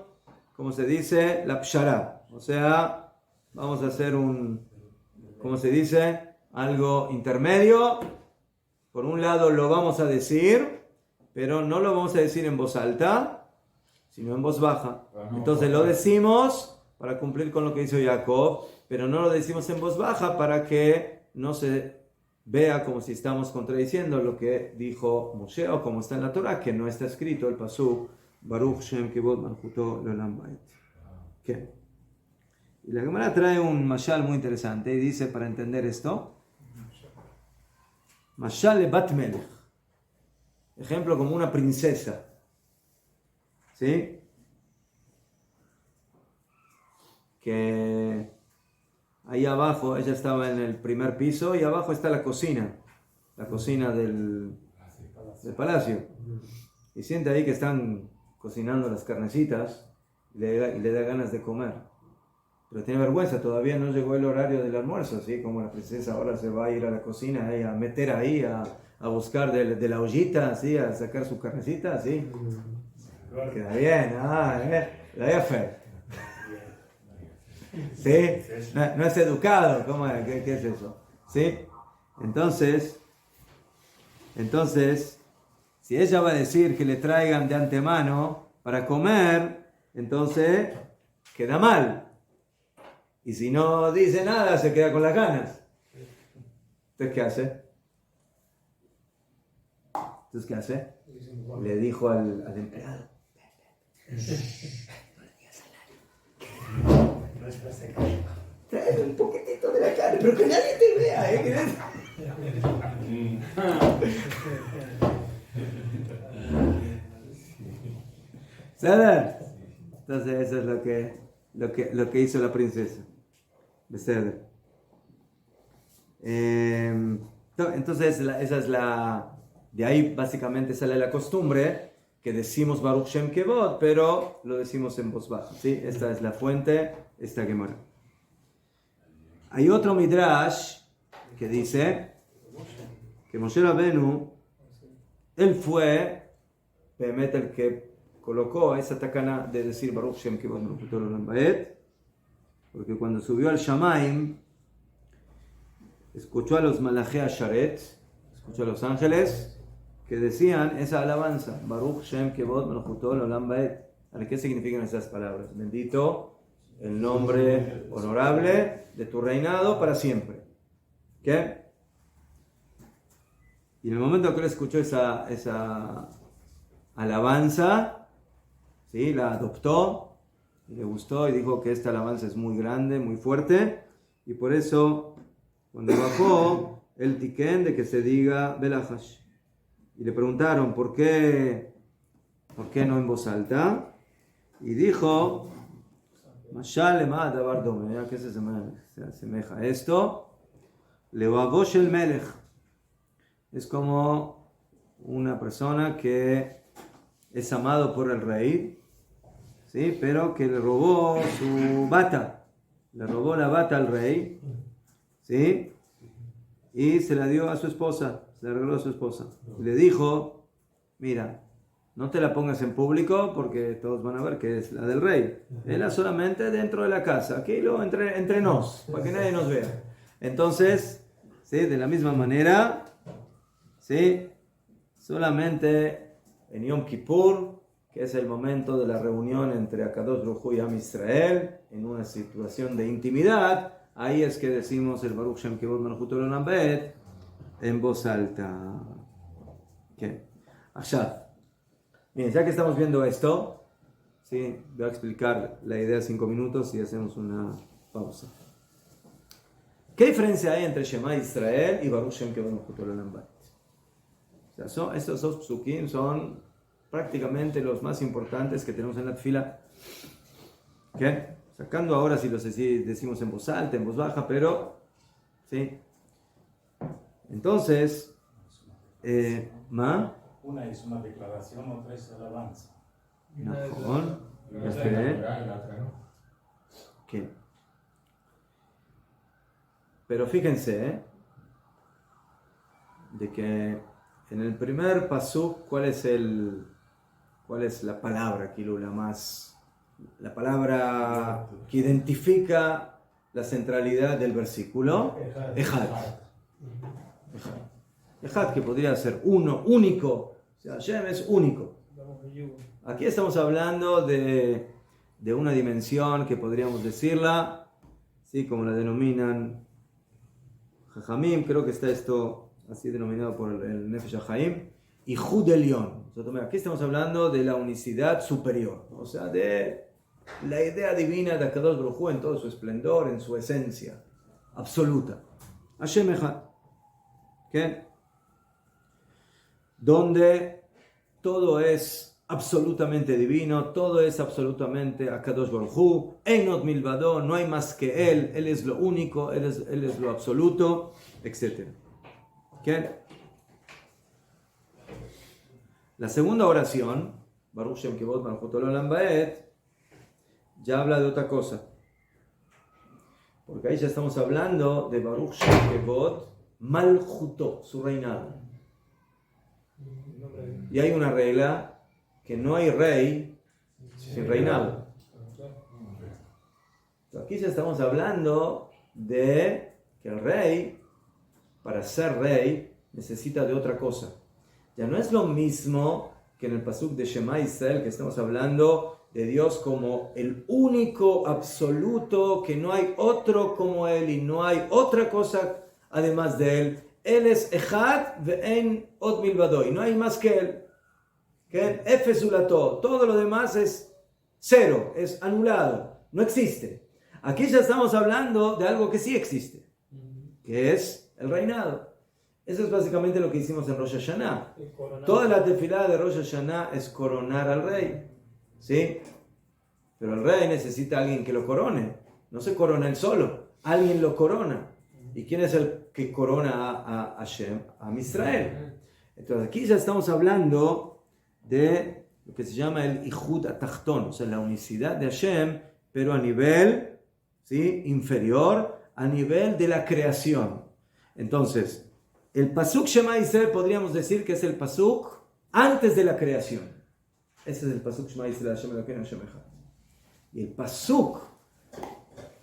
S1: ¿cómo se dice? La pshara. O sea, vamos a hacer ¿cómo se dice? Algo intermedio. Por un lado lo vamos a decir, pero no lo vamos a decir en voz alta, sino en voz baja. Entonces lo decimos para cumplir con lo que hizo Jacob, pero no lo decimos en voz baja para que no se vea como si estamos contradiciendo lo que dijo Moshe o como está en la Torah, que no está escrito el pasuk Baruch Shem Kevod Malchuto Leolam Vaed. ¿Qué? Y la Gemara trae un mashal muy interesante y dice, para entender esto, mashal le bat melech, ejemplo como una princesa, ¿sí? Que ahí abajo, ella estaba en el primer piso y abajo está la cocina del palacio. Y siente ahí que están cocinando las carnecitas y le da ganas de comer. Pero tiene vergüenza, todavía no llegó el horario del almuerzo, ¿sí? Como la princesa ahora se va a ir a la cocina, a meter ahí, a buscar de la ollita, ¿sí? A sacar su carnecita, ¿sí? Queda bien, la fe. ¿Sí? No es educado, ¿cómo es? ¿Qué es eso? ¿Sí? Entonces, si ella va a decir que le traigan de antemano para comer, entonces queda mal. Y si no dice nada, se queda con las ganas. Entonces, ¿qué hace? Le dijo al empleado. Trae un poquitito de la carne, pero que nadie te vea, ¿eh? ¿Sabes? Entonces eso es lo que hizo la princesa. Beseder. Entonces esa es de ahí básicamente sale la costumbre que decimos Baruch Shem Kevod, pero lo decimos en voz baja, ¿sí? Esta es la fuente, esta Gemara. Hay otro midrash que dice que Moshe Rabbeinu, él fue el que colocó esa takana de decir Baruch Shem Kevod Malchut Olam Vaed, porque cuando subió al Shamaim escuchó a los Malachei Sharet, escuchó a los ángeles que decían esa alabanza, Baruch Shem Kevod Malchut Olam Vaed. ¿Qué significan esas palabras? Bendito el nombre honorable de tu reinado para siempre. ¿Qué? Y en el momento que él escuchó esa alabanza, ¿sí? La adoptó, y le gustó y dijo que esta alabanza es muy grande, muy fuerte, y por eso cuando bajó el tiquén de que se diga Belahash. Y le preguntaron ¿por qué no en voz alta? Y dijo, Mashal lema davar dome, ¿a qué se asemeja a esto? Levabosh el melech. Es como una persona que es amado por el rey, ¿sí? Pero que le robó su bata, le robó la bata al rey, ¿sí? y se la dio a su esposa, se la regaló a su esposa. Y le dijo, mira, no te la pongas en público porque todos van a ver que es la del rey. Era solamente dentro de la casa, aquí entre nos, para que nadie nos vea. Entonces, ¿sí? De la misma manera, ¿sí? Solamente en Yom Kippur, que es el momento de la reunión entre Akadosh Baruj Hu y Am Israel, en una situación de intimidad, ahí es que decimos el Baruch Shem Kevod Malchut Olam Vaed en voz alta. ¿Qué? Allá. Bien, ya que estamos viendo esto, ¿sí? Voy a explicar la idea en 5 minutos y hacemos una pausa. ¿Qué diferencia hay entre Shema Israel y Baruch Shem Kevod Malchut Olam Vaed? O sea, estos dos psukim son prácticamente los más importantes que tenemos en la fila. ¿Qué? Sacando ahora si los decimos en voz alta, en voz baja, pero ¿sí? Entonces,
S7: Una es una declaración, otra es alabanza.
S1: ¿Qué? Pero fíjense, de que en el primer pasuk, ¿cuál es la palabra, la palabra que identifica la centralidad del versículo? Ejad. Ejad, que podría ser uno, único. O sea, Hashem es único. Aquí estamos hablando de una dimensión que podríamos decirla, ¿sí? Como la denominan Jajamim, creo que está esto así denominado por el Nefesh HaChaim, y Jud Elión. Aquí estamos hablando de la unicidad superior, o sea, de la idea divina de Akadosh Baruj Hu en todo su esplendor, en su esencia absoluta. Hashem Echad, ¿qué? Donde todo es absolutamente divino, todo es absolutamente Akadosh Baruj Hu, Einot Milvado, no hay más que Él es lo único, Él es lo absoluto, etc. ¿Qué? La segunda oración, Baruch Shem Kevod Malchut Olam Vaed, ya habla de otra cosa. Porque ahí ya estamos hablando de Baruch Shem Kevod Malchuto, su reinado. Y hay una regla, que no hay rey sin reinado. Aquí ya estamos hablando de que el rey, para ser rey, necesita de otra cosa. Ya no es lo mismo que en el pasuk de Shema Israel, que estamos hablando de Dios como el único absoluto, que no hay otro como Él y no hay otra cosa además de Él. Él es Echad ve'en od milvado, y no hay más que Él. ¿Qué? Efes ulato, todo lo demás es cero, es anulado, no existe. Aquí ya estamos hablando de algo que sí existe, que es el reinado. Eso es básicamente lo que hicimos en Rosh Hashanah. Toda la tefilá de Rosh Hashanah es coronar al rey, ¿sí? Pero el rey necesita a alguien que lo corone. No se corona él solo, alguien lo corona. ¿Y quién es el que corona a Hashem? A Israel. Entonces aquí ya estamos hablando de lo que se llama el Ijud Atachtón, o sea, la unicidad de Hashem, pero a nivel, ¿sí?, inferior, a nivel de la creación. Entonces, el pasuk Shema Israel podríamos decir que es el pasuk antes de la creación. Ese es el pasuk Shema Israel, Hashem Elokeinu Hashem Echad. Y el pasuk,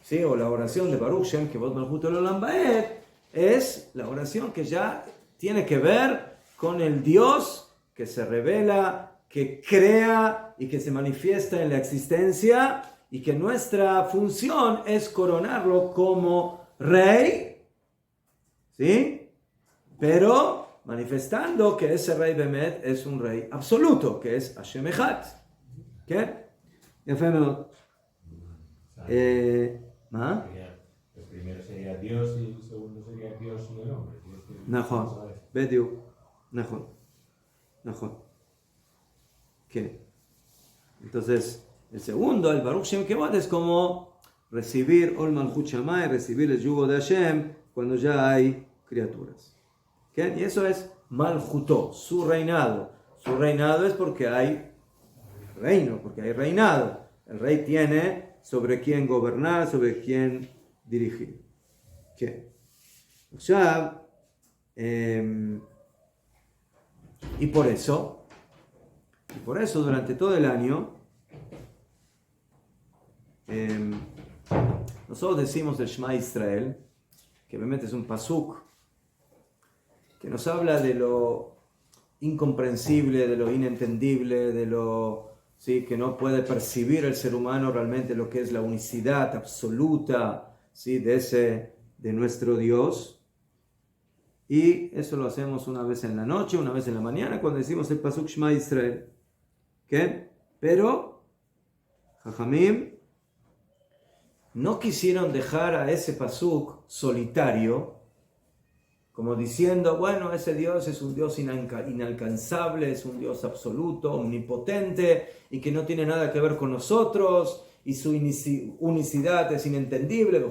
S1: ¿sí?, o la oración de Baruch Shem Kevod Malchut Olam Vaed, es la oración que ya tiene que ver con el Dios que se revela, que crea y que se manifiesta en la existencia, y que nuestra función es coronarlo como rey, ¿sí? Pero manifestando que ese rey Bemet es un rey absoluto, que es Hashem Echad. ¿Qué? Ya fue, ¿no?
S2: El primero sería Dios y el segundo sería Dios y el hombre.
S1: Najón, Bediu, Najón. ¿Qué? Entonces, el segundo, el Baruch Shem Kevod, es como recibir Ol Malchut Shammai, recibir el yugo de Hashem cuando ya hay criaturas. ¿Qué? Y eso es Malchutó, su reinado. Su reinado es porque hay reino, porque hay reinado. El rey tiene sobre quién gobernar, sobre quién dirigir. ¿Qué? Ya Y por eso durante todo el año, nosotros decimos el Shema Israel, que obviamente es un pasuk que nos habla de lo incomprensible, de lo inentendible, de lo que no puede percibir el ser humano realmente lo que es la unicidad absoluta, de nuestro Dios. Y eso lo hacemos una vez en la noche, una vez en la mañana, cuando decimos el pasuk Shema Israel. ¿Qué? Pero Jajamim no quisieron dejar a ese pasuk solitario, como diciendo, bueno, ese Dios es un Dios inalcanzable, es un Dios absoluto, omnipotente, y que no tiene nada que ver con nosotros, y su unicidad es inentendible,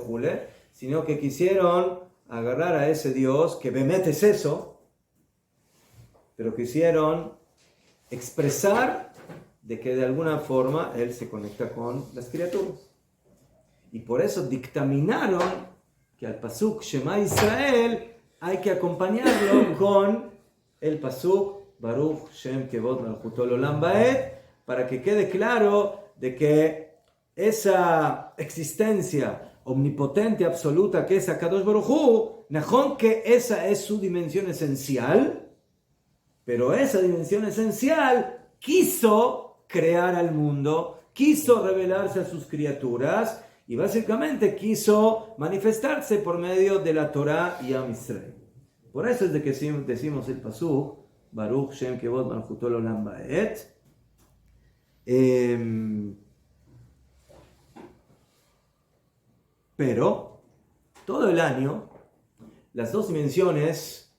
S1: sino que quisieron agarrar a ese Dios, que Bemet es eso, pero quisieron expresar de que de alguna forma Él se conecta con las criaturas. Y por eso dictaminaron que al pasuk Shema Israel hay que acompañarlo con el pasuk Baruch Shem Kevod Malchuto L'Olam Ba'ed, para que quede claro de que esa existencia omnipotente, absoluta, que es HaKadosh Baruj Hu, Najón, que esa es su dimensión esencial, pero esa dimensión esencial quiso crear al mundo, quiso revelarse a sus criaturas, y básicamente quiso manifestarse por medio de la Torah y Am Israel. Por eso es de que decimos el pasuk, Baruch Shem Kevod Malchuto L'Olam Ba'ed. Pero todo el año las dos dimensiones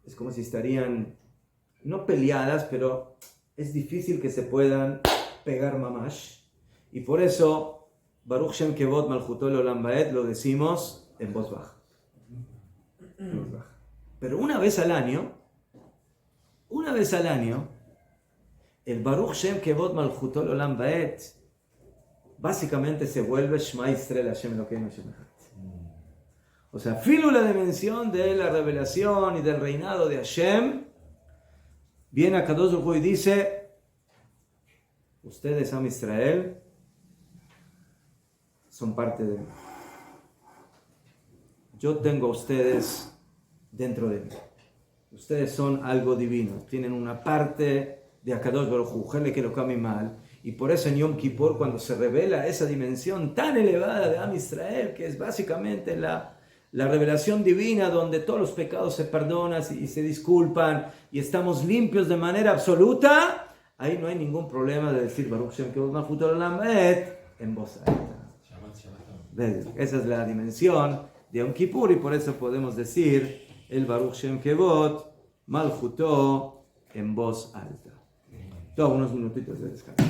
S1: es como si estarían no peleadas, pero es difícil que se puedan pegar mamash, y por eso Baruch Shem Kevod Malchuto L'Olam Ba'ed lo decimos en voz baja. Pero una vez al año el Baruch Shem Kevod Malchuto L'Olam Ba'ed básicamente se vuelve Shema Israel Hashem Elokeinu Hashem Echad. O sea, filo la dimensión de la revelación y del reinado de Hashem, viene a Kadosh Baruj Hu y dice, ustedes, Am Israel, son parte de mí. Yo tengo a ustedes dentro de mí. Ustedes son algo divino, tienen una parte de Akadosh Baruj Hu, que lo cambie mal. Y por eso en Yom Kippur, cuando se revela esa dimensión tan elevada de Am Israel, que es básicamente la revelación divina, donde todos los pecados se perdonan y se disculpan, y estamos limpios de manera absoluta, ahí no hay ningún problema de decir Baruch Shem Kevod Malchuto L'Olam Ba'ed en voz alta. Esa es la dimensión de Yom Kippur, y por eso podemos decir el Baruch Shem Kevod Malchuto en voz alta. Todos unos minutitos de descanso.